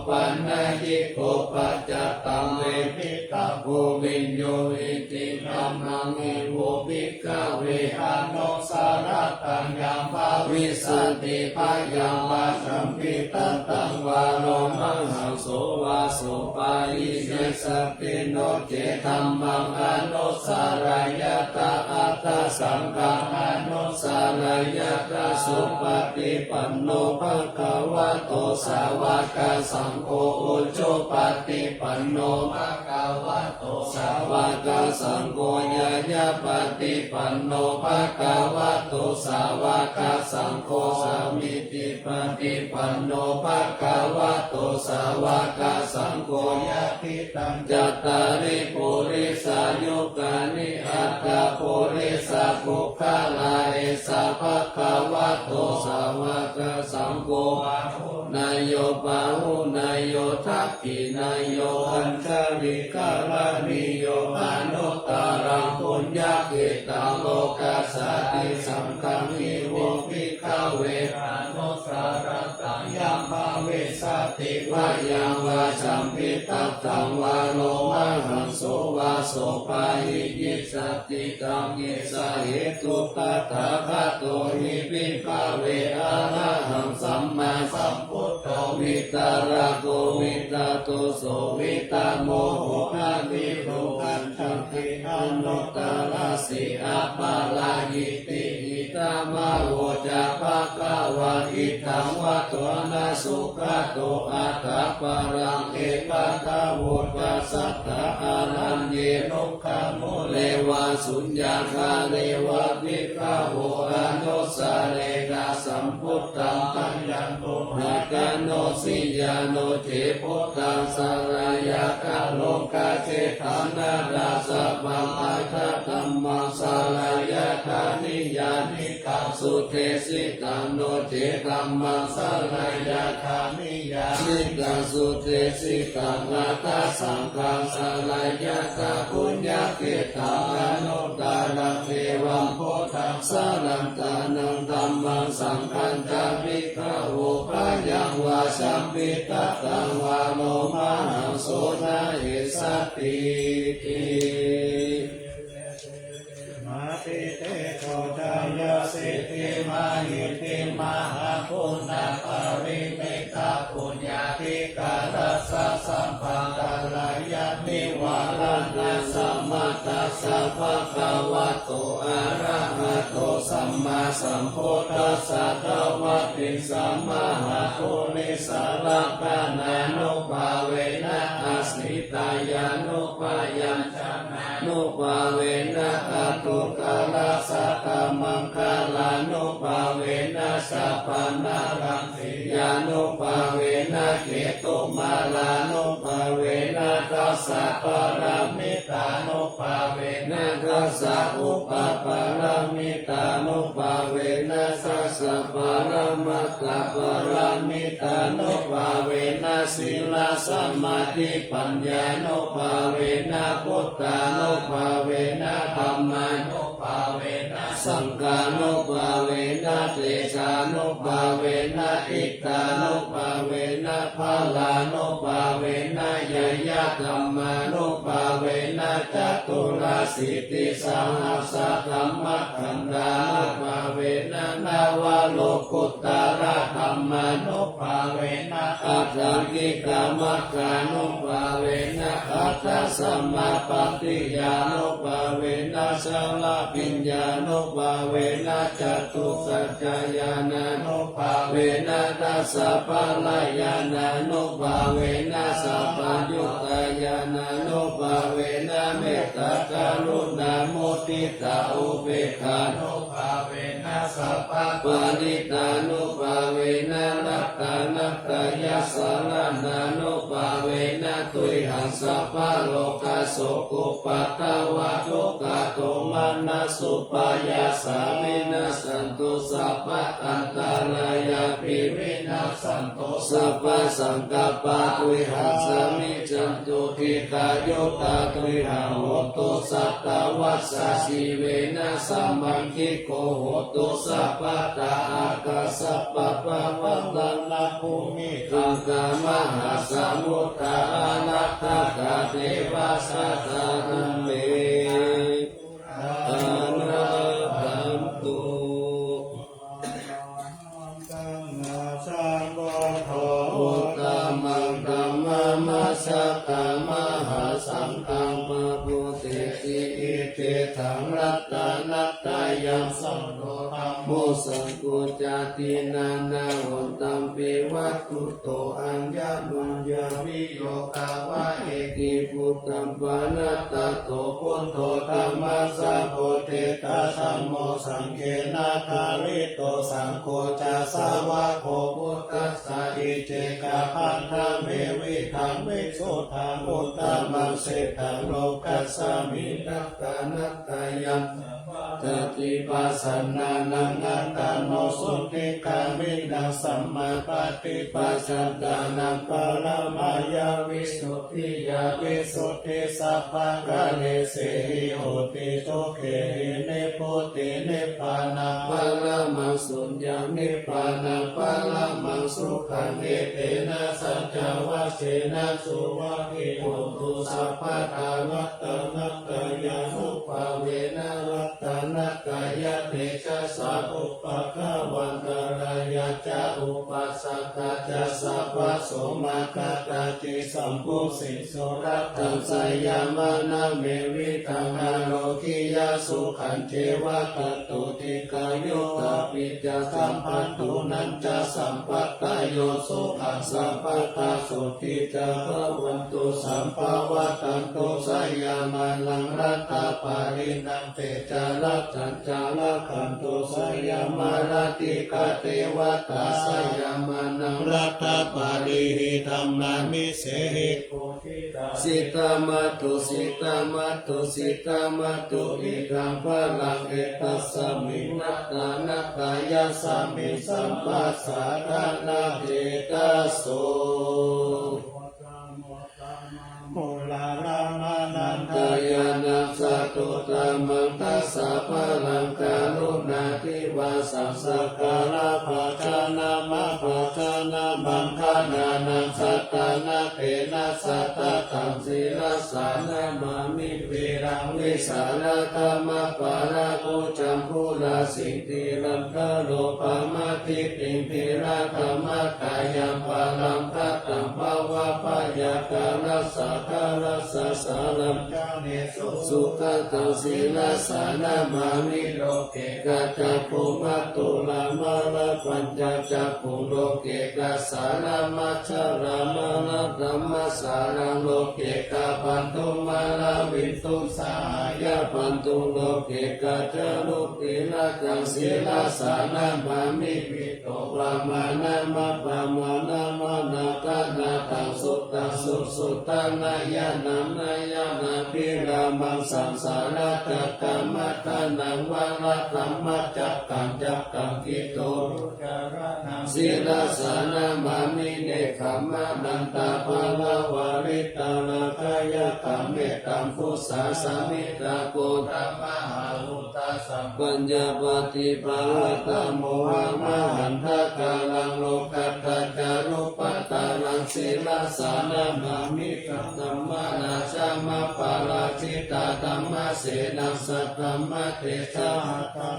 A: ปันนายิโกปัจจตังเวภิกขโภวิญโยอิติธัมมังหิโวภิกขเวอนุสารตังยัมภวิสัตติพยังวาสัมปิตัตตังวาโลมังหังโสวาโสปาหิเยสัตติโนเจธัมมังอนุสารายะตะอัตถสังฆังอนุสารายะตะสุปฏิปันโนภะคะวะโตสาวกสังโฆอุจุปฏิปันโนภะคะวะโตสาวกสังโฆญาญาปฏิปันโนภะคะวะโตสาวกสังโฆสามิติปฏิปันโนภะคะวะโตสาวกสังโฆญาติตังจัตตาริปุริสายุกานิอัตตาปุริสาภุคาลาเอสะภะคะวะโตสาวกสังโฆนายโยปาหุนายโยทักขินายโยอัญชลิกาลานิโยอนุตตรังปุญญาเกตังโลกัสสติสังฆังหิโวภิกขเวอนุสารตังยัมภเวสัต ติวะยังวาสัมพิตัตตังวาโลมาหังโสวาโสปาหิยิสติตังยิสาเหตุตถาคตโตหิปิภาเวอะระหังสัมมาสัมพุทโธวิตาระโกวิตาโตโสวิตาโมโหอะวิโรกัญชังติอนุตตรสิอาปาลาหิติหิตามะโวจะภะคะวะอิทังวัตโตนะสุขโตอัตถะปะรังเอกตาโวจัสสัทธะอารัญเยโนคาโมเลวะสุญญาคาเลวะวิภาโวอะโนสะเรกะสัมพุทธังปัญญังโตหะกะโนสิยาโนเทพุทธังสารายะกะโลกะเจตังนาราสะบังอาคาธัมมังสารายะคานิยานิกังสุเทสิตังโนเทธัมมังสารายะคานิยานิกังสุเทสิตังนาคาสังฆังสารายะคาปุญญาเกตังอนุตตระเทวังโพธังสารันตานังธัมมังสังฆังจามิฆะโวปะยังวาสัมปิตตังวาโลมาหังโสนะเอสติมาปิเตโกจายาสิทธิมาหิติมหาปุณณปริมิตาปุญญาธิการัสสะสัมปังกัลยาณิวารานัสสัมมาตัสสะภะคะวะโตอะระหะโตสัมมาสัมพุทธัสสะตวะติสัมมาปุริสารกานานุภาเวนะอาสิตายานุปายัญชนะนุภาเวนะอตุกาลสัตตมังคลานุภาเวนะสัพพนารังสิยานุภาเวนะเกตุมาลานุภาเวนะทัสสะปะรามิตานุภาเวนะทัสสะอุปปารามิตานุภาเวนะสัสสะปะรามัตถะปะรามิตานุภาเวนะศีลสมาธิปัญญานุภาเวนะพุทธานุภาเวนะธัมมานุภาเวนะสังฆานุภาเวนะเตชานุภาเวนะอิตานุภาเวนะภาลานุภาเวนะยยะธัมมานุภาเวนะจตุราสิทธิสังหัสสะธัมมะขันธานุภาเวนะนาวาโลกุตตระธัมมานุภาเวนะอัตถังกิกามัคคานุภาเวนะอัตถสัมมาปัฏฐิยานุภาเวนะสัลาปิญญานุภาเวนะจตุสัจจายานานุภาเวนะตัสสะปะลายานานุภาเวนะสัพพยุตตายานานุภาเวนะเมตตากรุณามุทิตาอุเบกขานุภาเวนะสัพพะปาริตานุภาเวนะนัตตานัตตายาสารนานุภาเวนะตุยหังสัพพะโลกาโสกุปัตตวะทุกขโทมานะสุปายาสามินะสันตุสัพพะอันตรายาปิวินาสันตุสัพพะสังกัปปะตุยหังสามิจันตุทิกายุตตาตุยหังโหตุสัตตวัสสะชีเวนะสัมมังคิโกโหตุสัพพะตาอากาสัพพะปะวะตังนะภูมิตังกามหาสมุทธานัตถะเทวะสัตตะเมอนาคันตุอุตตมังธัมมมัสสะตมหาสังฆังปะปุเตติอิเตถังรัตนัตตายังสัมโฆธัมโมสังกุจตินานาหุนตัมปิวัตถุโตอัญญมัญญวิโยกาวะเอกิพุทธัมปะนัตตะโตพุทโธธัมมัสสะโพเทตาธัมโมสังเฆนาคาริโตสังโฆจะสาวะโคพุทธัสสะอิเจกะพันธะเมวิธังวิโสทังอุตตมังเสถังโลกัสสมินัตตานัตตายังตติปัสสนานัง นัตตโนสุติกามินังสัมมาปฏิปัสสะตานังปรมายาวิสุทธิยาวิสุทธิสัพพะกะเลสิหิโหติทุกขหินิพพุตินิพพานังปรมังสุญญนิพพานังปรมังสุขังเอเตนะสัจจวัชเชนะสุวัคคิโหตุสัพพะทานัตตนัตตยานุภาเวนะรัตนักายะเตชะสัพพุปะคะวันตรายะจะอุปัสสะกะจะสัพพะโสมาคะตาจิสัมพุสิสุรัตตังสยามนะเมวิตังอโลกิยาสุขันเทวะตตุติกายุตาปิจสัมปันตุนันจะสัมปัตตโยสุขัสสัพพะตาสุติจะภวันตุสัมภวะตันตุสยามาลังรัตตาปารินังเตจารัตถันจาระขันตุสยามาราติกาเทวตาสยามานังรัตตาปาริหิธัมมามิเสหิสิตามาตุสิตามาตุสิตามาตุอิรังพลังเอตัสสมินัตตานักายะสัมมิสัมปัสสะทานาเทตัสโสโมลาลามานันทายานัสสะตุตามังทัสสะพลังกาลุนาทิวาสัสสะการะภาชนะมะภาชนะมังคนานังสัตตานาเตนะสัตตะธัมสีลสานะมามิเวรังวิสารธรรมปาราภูจัมพูลาสิติรัมคะโลภามาทิติปิระธรรมกายัมปาลัมคะตัมภวะปยากาลัสสะคาลัสสะสารัมสุขตังสีลสานะมามิโลเกกัจจภูมัตตุลามาลปัญจจักขุโลเกกัสสารามัชฌารามาลธัมมสารังโลเกกะปันตุมาลาวินตุสายะปันตุโลเกกัจจลุติละกังสีลสานะมามิวิโตวามานะมะปะมานะมะนาคนาตังสุตตังสุตตังนายะนัมนายะนาภิรามังสังสาระจักกัมมัตตานังวะระธัมมัจจักกังกิโตสีลสานะมามิเนขมะนันตาภาลาวาริตาลาคายะกัมเมตัมพุสสะสมิตาโกตัมมหาอุตตะสัมปัญญปฏิภาลตโมหะมหันทกาลังโลกัตตจารุปตาลังสีลสานะมามิกัตตัมมานาชามะปาราชิตาธัมมะเสนังสัตตัมมะเทชะ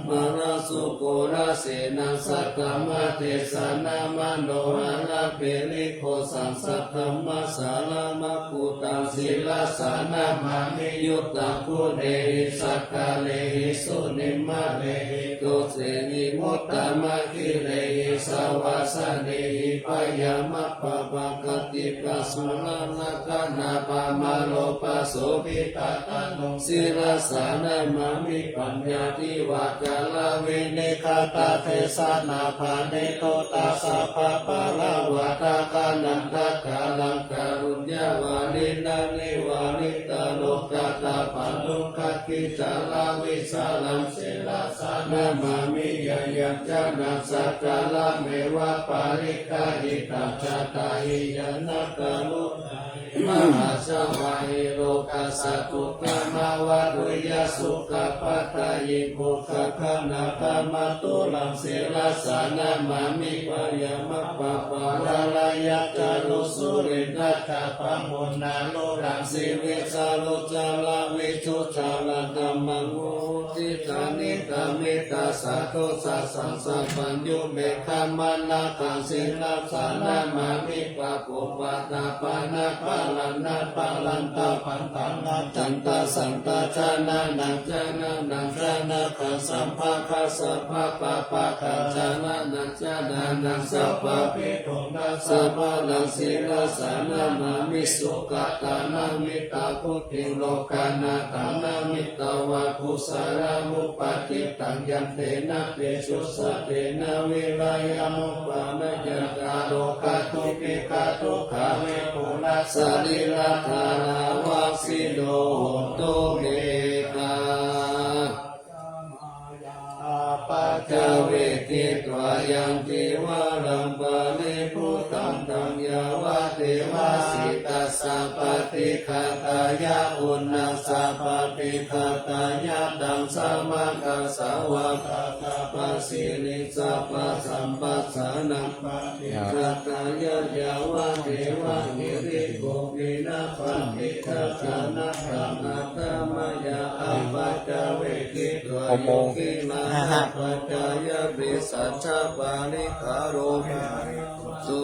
A: มาราสุโกราเสนังสัตตัมมะเทสานามโนหะระเปริโคสังสัตตัมมะสารามะปุตังสีลสานะมามิยุตตังคุเรหิสักกะเลหิสุนิมะเลหิโตเสนิมุตตมะคิเรหิสาวาสเนหิปยามะปะปะกติปัสสุนันทนาปะมาโลปะโสภิตตะโนสีลสานะมามิปัญญาทิวะกาลเวเนคตาเทสนาภาเนโตตัสสะภะปะละวะตะกานันทกาลังการุญญาวาลินานิวาลิตาโลกตาปันตุคัคคิจาลาวิสาลังสีลสานะมามิยะยัจจานัสสัจจาละเมวะปาริกาหิตัจจตาหิยนัตตาลุมหาสวะหิโลกัสสะตุกามาวะรุยสุขปัตตายิโภคขณะธรรมตุลังสีลสานะมามิปยามะปะปะละลายะจารุสุรินัตถะปะโมนาโลรังสีวิสาลุจาลาวิชุชาลธัมมังมุติตานิตามิตาสัตโตสัสสังสัพพัญญูเมฆามานาคังสีลสานะมามิปะปุปะตาปานะปะลันนะปะลันตาปันตังนาจันตาสันตาชานานังจานานังจานาคังสัมภะคะสัพพะปะปะคังจานานังจานานังสัพพะปิโตนัสสัพพะลังสีลสานะมามิสุขตานามิตาพุทธิโลกานาตานามิตาวะภุสารามุปฏิตังยันเตนะเตชุสะเตนะวิรายามุปะนะยัตตาโลกาตุปิกาตุขาเวปุนัสสะลิลาธาราวะสิโดโตเมกาอาปัจจเว ยังติวารัมปะเนพุตังตังยาวะเทวาสิตัสสะปฏิฆาตายะอุณัสสะปฏิฆาตายะดังสัมมากัสสาวะกะตาปัสสิลิสัพพะสัมปัสสะนังปฏิฆาตายะยาวะเทวะนิริโกวินาปฏิฆาตานะตังอัตตมยาอัปปัจจเวกิตวะโยกินาปัจจายะปิสัจจปาลิกาโรสุ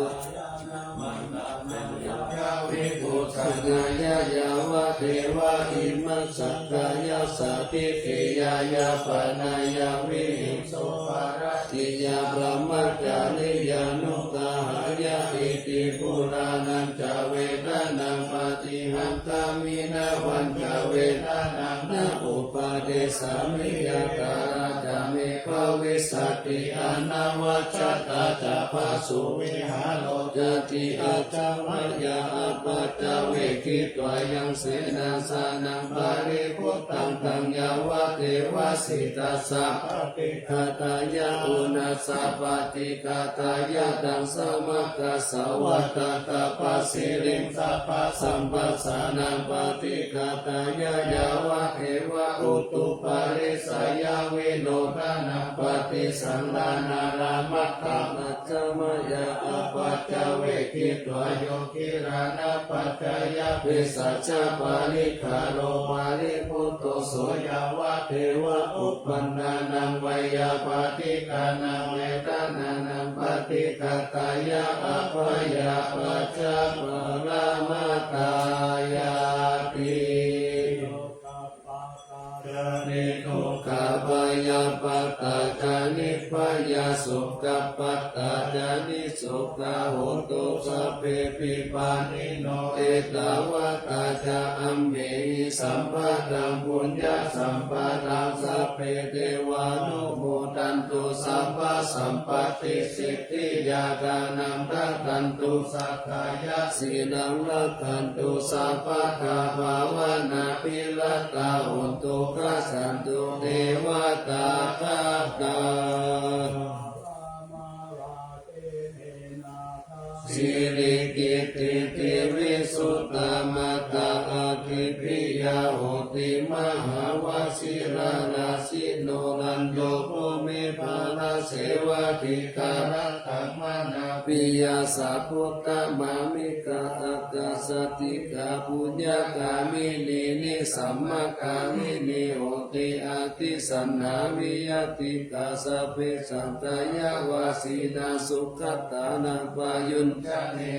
A: วิปุสังยายาวะเทวะอิมัสสักกายาสัพพิติยายาปนายาวิหิงโสภารติยาพระมัจจานิยานุกาหายาอิติปุรานันจเวทนังปฏิหันตามินาวันจเวทนังนาอุปาเดสามิยาการาจามิภวิสัตติอนาวัจจตาจาภาสุวิหาโลจติอาจามยาอปัจจเวคิตวายังเสนาสานังปาริพุตตังตังยาวะเทวสิตัสสะปฏิฆาตายะอุณัสสะปฏิฆาตายะดังสัมมากัสสาวะตตาปัสสิลิงสัพพะสัมปัสสะนังปฏิฆาตายะยาวะเทวะอุตุปาริสายาวิโนทานังปฏิสันทานารามัตถะมัจจมยาอปัจจเวคิตวาโยกิรานะปัจจยะปิสัจจปาลิคาโลปาลิพุตโตโสยาวะเทวะอุปปันนานังไวยาปฏิกานังเวทนานังปฏิฆาตายะอภยาปัจจปรามาตายาตินิโกขปยาปัตตาจานิพยาสุขปัตตาจานิสุขโหตุสัพเพปิปานิโนเอตาวะตาจาอัมเมหิสัมปะตังปุญญาสัมปะตังสัพเพเทวานุโมทันตุสัพพะสัมปติสิทธิยาตานังรักขันตุสัทธายะสีลังรักขันตุสัพพะทาภาวนาปิลัตตาหุนตุกัสสันตุเทวตาคาตาสิริกิติติวิสุตตมัตตาอาคิปิยาโหติมหาวสิราราสิโนรันโยโภเมภาลเสวะทิการะตัมมานาปิยาสัพพุตตมามิกาอักาสติกาปุญญากามินีนิสัมมาการินิโหติอาติสันนาวิยติกาสเพสันตายาวาสีนาสุขตานังปายุน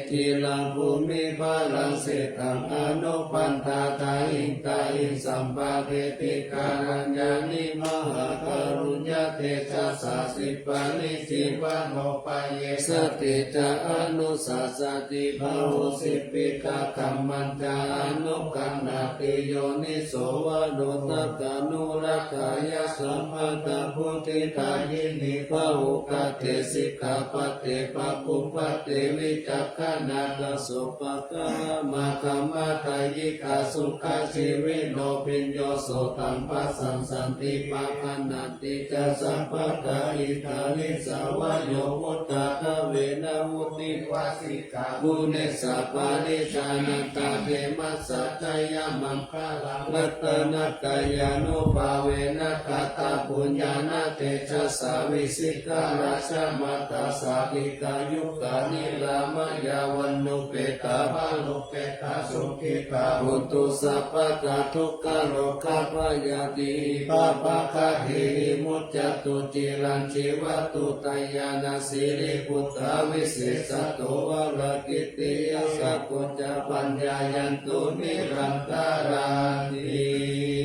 A: ทีลังภูมิภาลังเสตังอนุปันธาตาอิงตาอิงสัมปะเกติการัญญานิมหากรุญญาเตชะสาสิปานิสิปันโนปะเยสติจาอนุสัสสติภาหุสิปิกาคัมมันจาอนุกันนาติโยนิโสวะโนตกานุรักขายะสัมปัตตพุทธิทายินิภาหุกเตสิกขาปเตปะปุปเตวิจักขณาตสุปะกะมาคัมมาตายิกาสุขชีวิโนปิญโยโสตัมปัสสังสันติปะคันนาติจะสัพพะกาอิทาลิสาวะโยวุตตะคะเวนะมุติวาสิกาบุเนสะปาริจานันตาเทมัสสะจายามังคาลังรัตนะกายานุภาเวนะกตาปุญญาณเตชะสาวิสิการาชมัตตาสาธิกายุกานิรามยาวันนุเปตาภาลุเปตาสุขิตาหุตุสัพพะตาทุกขโลกาภยาติปะปะคะหิมุจจตุจิรังชีวตุตายานาสิริพุทธาวิเศษโตวรกิติยสัพพุจจปัญญายันตุนิรันตารานิ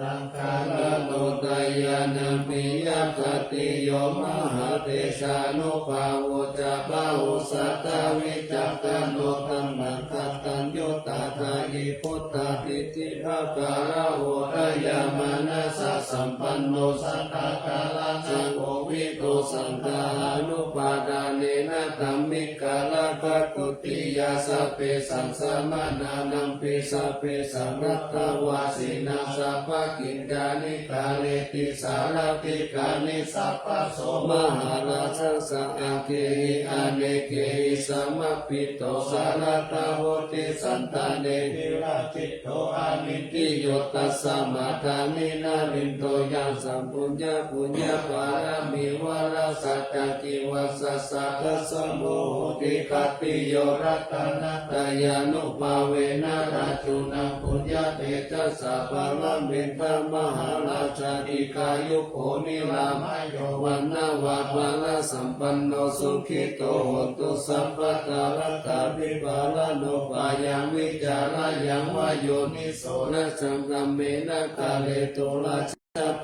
A: รังคาลโนตายานัมปิยคติโยมหาเตชานุภาวุจาภาวุสัตตวิจักขโนตัมมังคัตตัญโยตาเท ทายิพุทธาติติภาการะโหรยามนัสสะสัมปันโนสัทธากาลังสังโฆวิโตสังฆานุปาทาเนนะธัมมิกาลภักขุติยาสัพเพสังสมานานัมปิสัพเพสังรัตตวาสินาสัพพกิจานิกาเลติสารติกานิสัพพโสมหาราชสังอาเคหิอเนเคหิสัมมปิโตสารตาโหติสันตาเนติราจิตโตอามิติโยตัสสะมาทามินาลินโตยังสัมปุญญาปุญญาปารามิวาราสัจจิวัสสะทัสสะโมโหติคัตติโยรัตนะตายานุภาเวนะราชุนังปุญญาเตจัสสะปะละเมนตมหาราชาติกายุโกนิรามโยวันนาวาปาลสัมปันโนสุขิโตโหตุสัพพะตารัตถาภิบาลโนปายังวิจารายังวายโยนิโสนะสังฆเมนะกาเลโตราช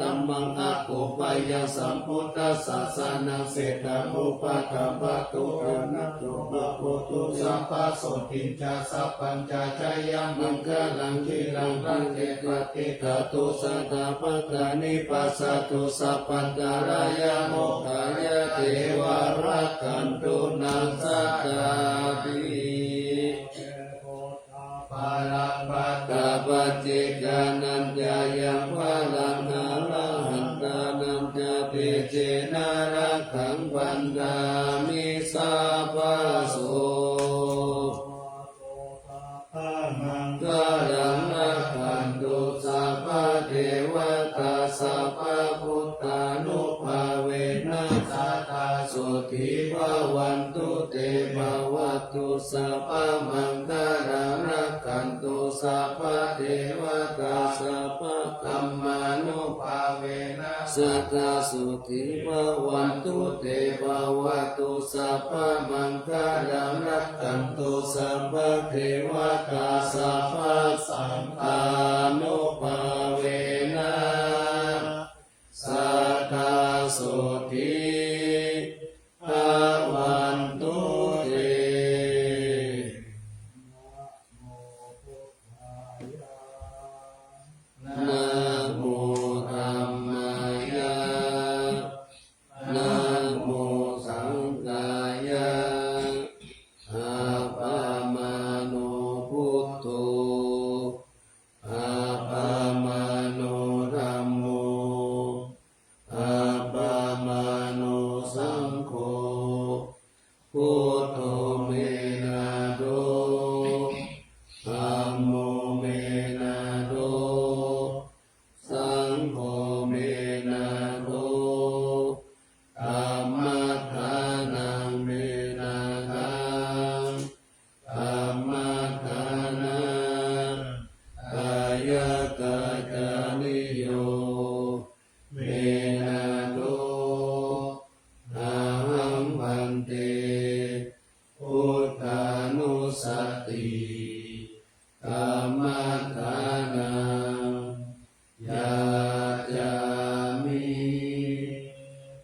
A: ตัมมังอาโกปายังสัมพุทธัสสะสานังเศรษฐามุปะกัมปะตุระนัตโตภะโพตุสัพพะโสติจาสัพพัญจาชยังมังคลังคิลังรังเกปติกาตุสัทธาปัตตานิปัสสะตุสัพพันตารายาโมกขายะเทวารักขันตุนังสัตตาปิปาราปัตตาปัจเจกานัญญายังวาลังนาละหันตานัญญาเปเจนารักขังปันดามิสาภาโสมังคลังรักขันตุสัพพะเทวตาสัพพะพุทธานุภาเวนะสัทธาสุขีภาวันตุเตภวตุสัพพะมังคลังรักขันตุสัพพะเทวตาสัพพะธัมมานุภาเวนะสัทธาสุขีภาวันตุเตภวตุสัพพะมังคลังรักขันตุสัพพะเทวตาสัพพะสังฆานุภาเวนะสัทธาสุขีภาวันตุเตนะโมธัมมายะนะโมสังฆายะอาปามาโนพุทโธอาปามาโนธัมโมอาปามาโนสังโฆพุทโธเมนะโตธัมโมเมนะโตสังโฆเมนะโตธัมมัฏฐานังเมนะทังธัมมัฏฐานังกายกาจานิโยเมนะโตอะหังพันเตพุทธานุสติธัมมัฏฐานังยาจามิ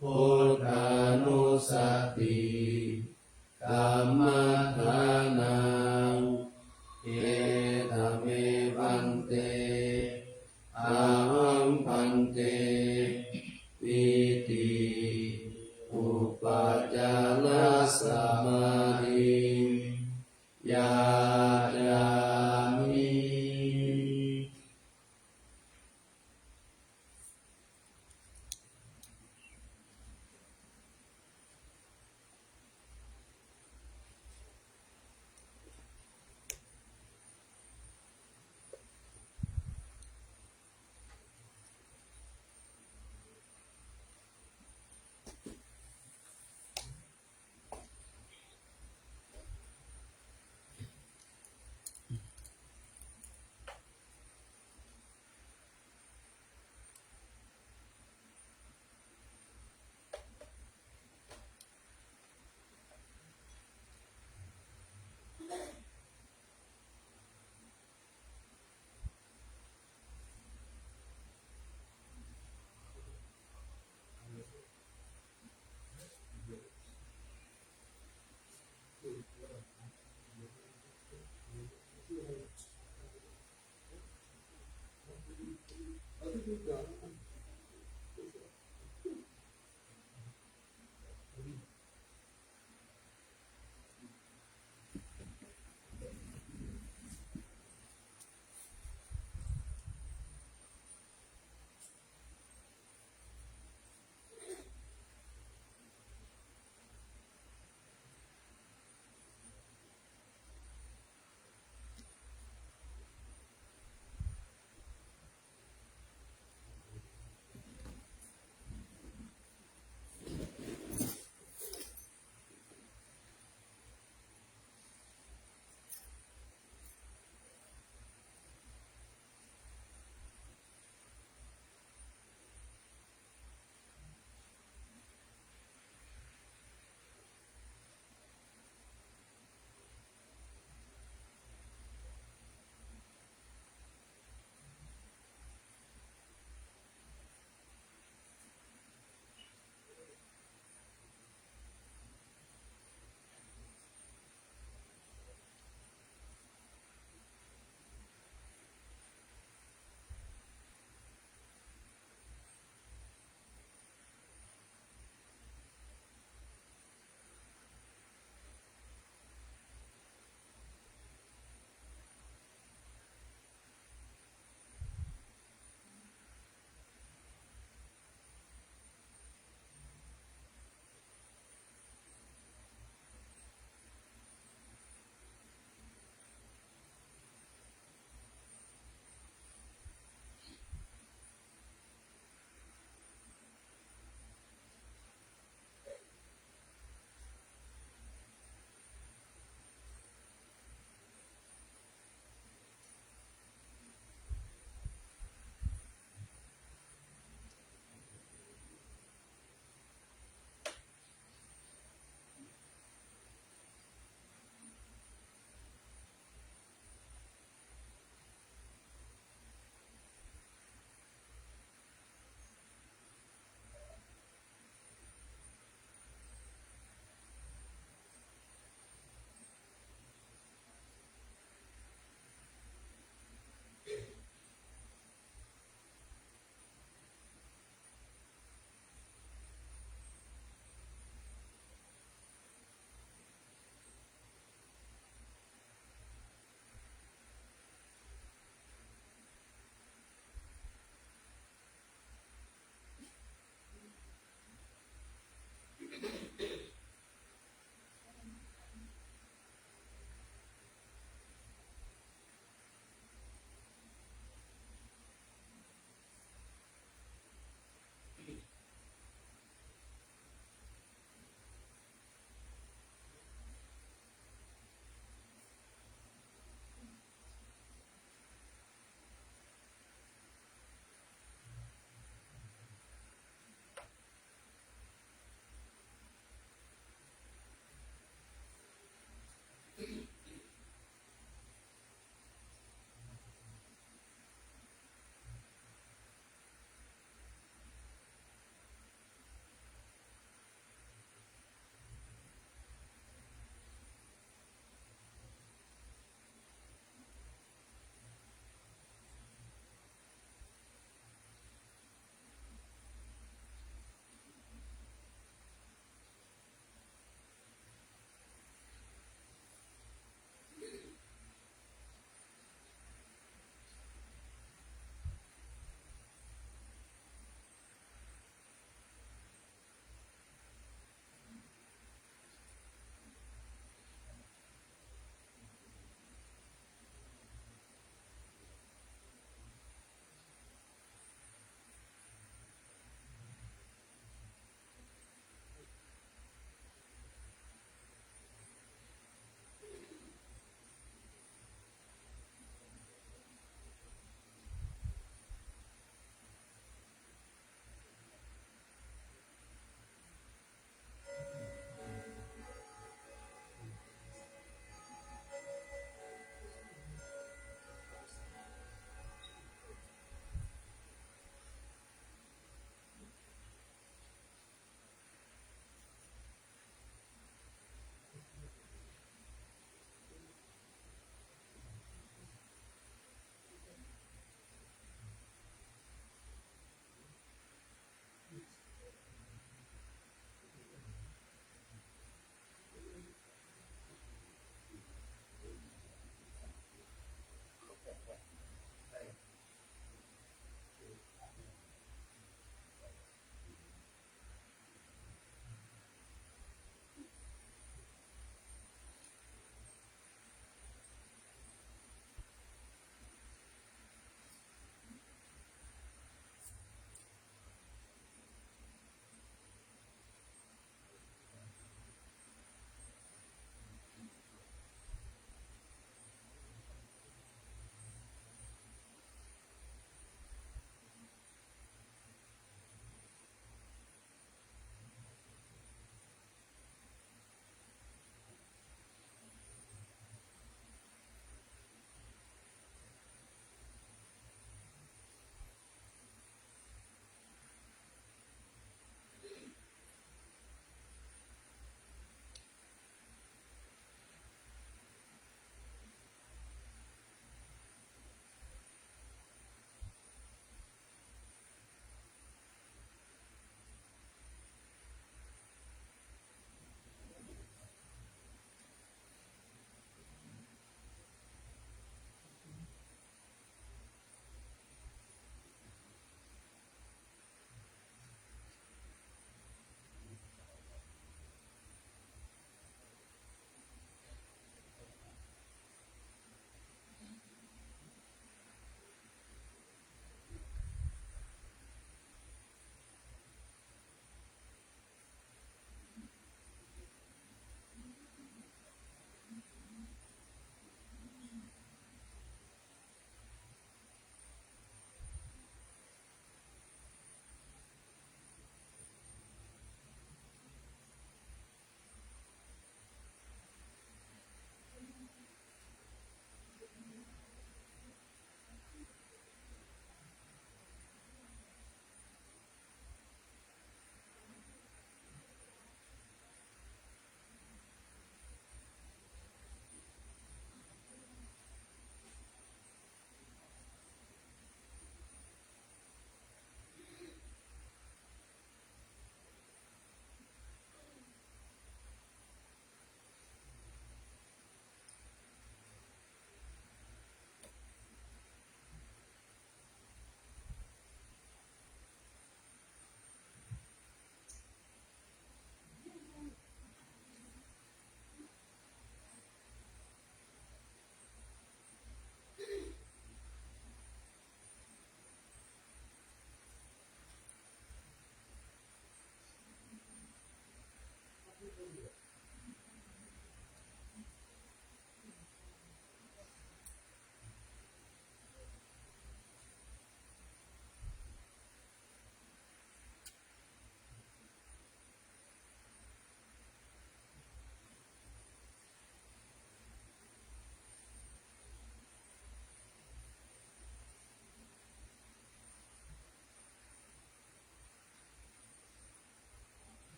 A: พุทธานุสติธัมมัฏฐานังเอตเมพันเตอะหังพันเตปิติอุปจารสมาธิยาจามิ
C: ข
A: อ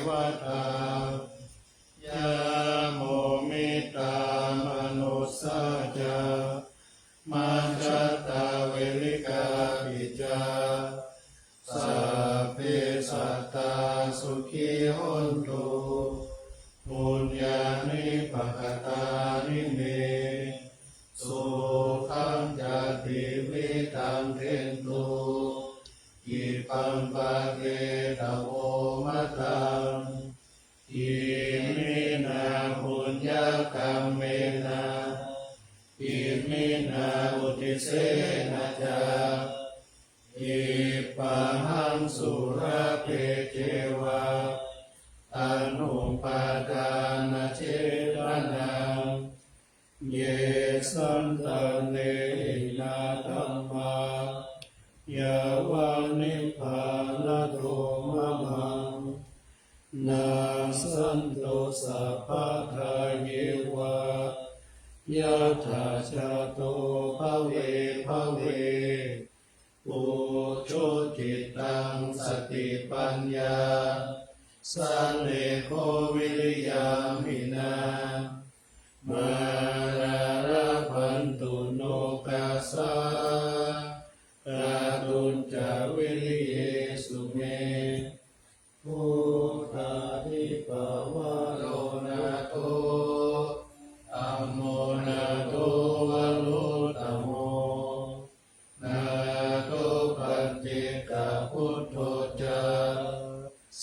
E: วตายาโมมิตามนุสสาจามัจจตาเวริกาปิจาสัพเพสัตตาสุขีโหนตุปุญญานิปักขตานิเมสุขังจติวิตังเทนตุอิปัมปะเกตโวมะตังอิมินาปุญญกรรมเมนะอิมินาอุติเสนะจาอิปัหังสุระเพเจวะตันุปาทานเจตนังเยสันตเนนาธัมมายาวานิพพานโตมะมังนาสันโตสัพพะทาเยวะยะถาชะโตภเวภเวปุโชจิตตังสติปัญญาสันเลโควิริยามินามาราระพันตุโนกัสสะกาตุนจาวิริเยสุเมพุทธาทิปวะโลนาโตอัมโมนาโตวะโลตโมนาโตปัจเจกพุทโธจา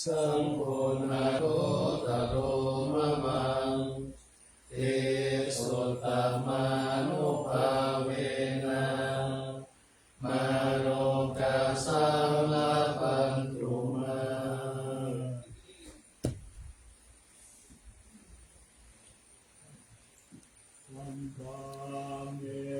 E: สังโฆนาโตตโรมะมังเตโสตมานุภาเวนะมาโลกาสังลาปันตุมา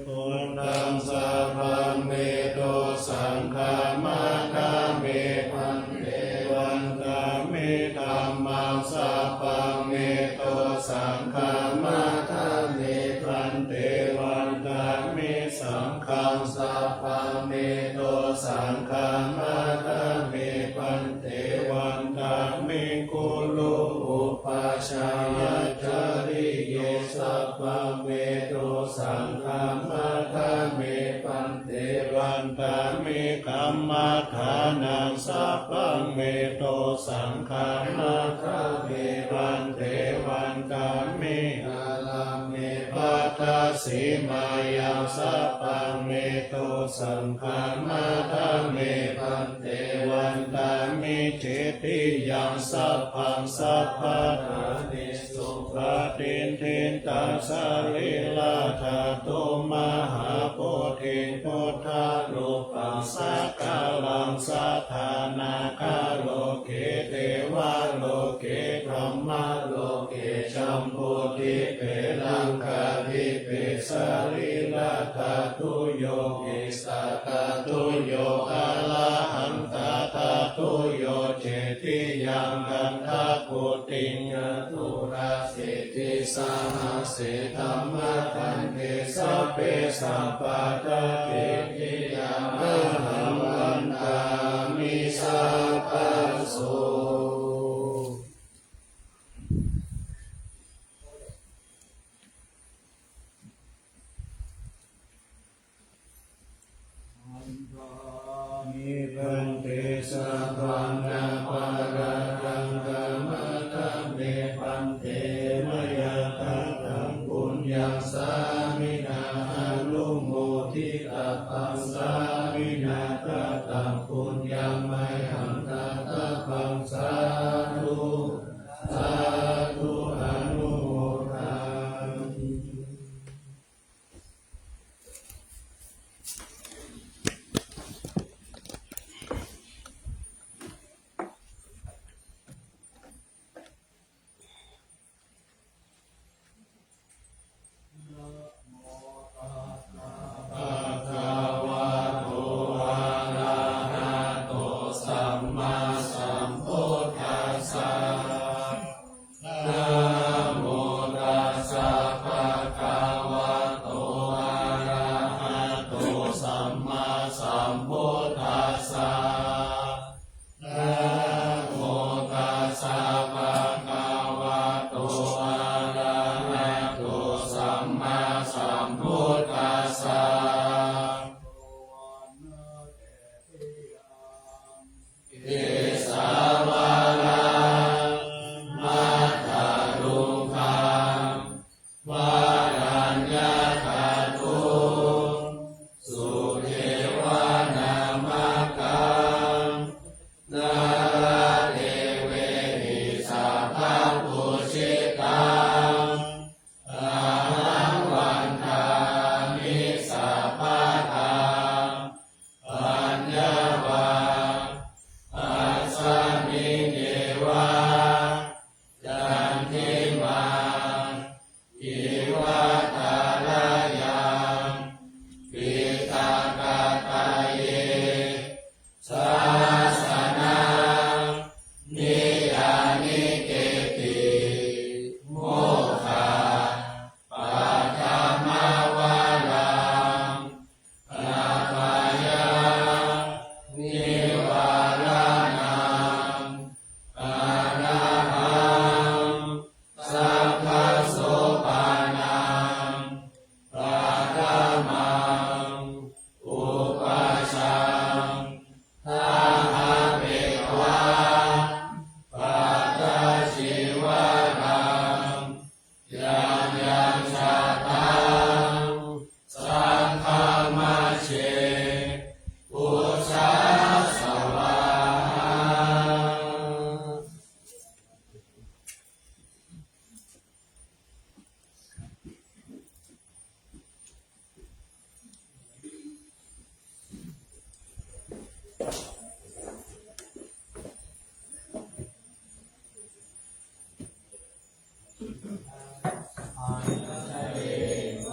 E: พุทธังสัพพะเมโตสังฆามาคาเมพันเตวันตาเมธัมมังสัพพะเมโตสังฆามาคาเมพันเตวันตาเมสังฆังสัพพะเมโตสังฆามาคาเมพันเตวันตาเมกุโลอุปัชฌายจาริเยสัพพะเมโตสังฆามาคาเมพันเตวันตาเมกัมมาฐานังสัพพะเมโตสังฆามาคาเมพันเตวันตาเมอาลาเมปัตตสีมายังสัพพะเมโตสังฆามาคาเมพันเตวันตาเมเจติยังสัพพังสัพพะทานิสุปฏิทินตัสสะลิลาธาตุมหาโพธิพุทธารูปังสักกาลังสัทธานาคาโลเกเทวาโลเกธรรมโลเกชัมพุทิเปลังคาทิเปสริลาธาตุโยเกสัตตาตุโยอะระหันตาธาตุโยเจติยังกันทาปุติญญาตุราสิติสาหัสสิธัมมะทันเทสัพเพสัพพะทะเทติยังอหังวันตา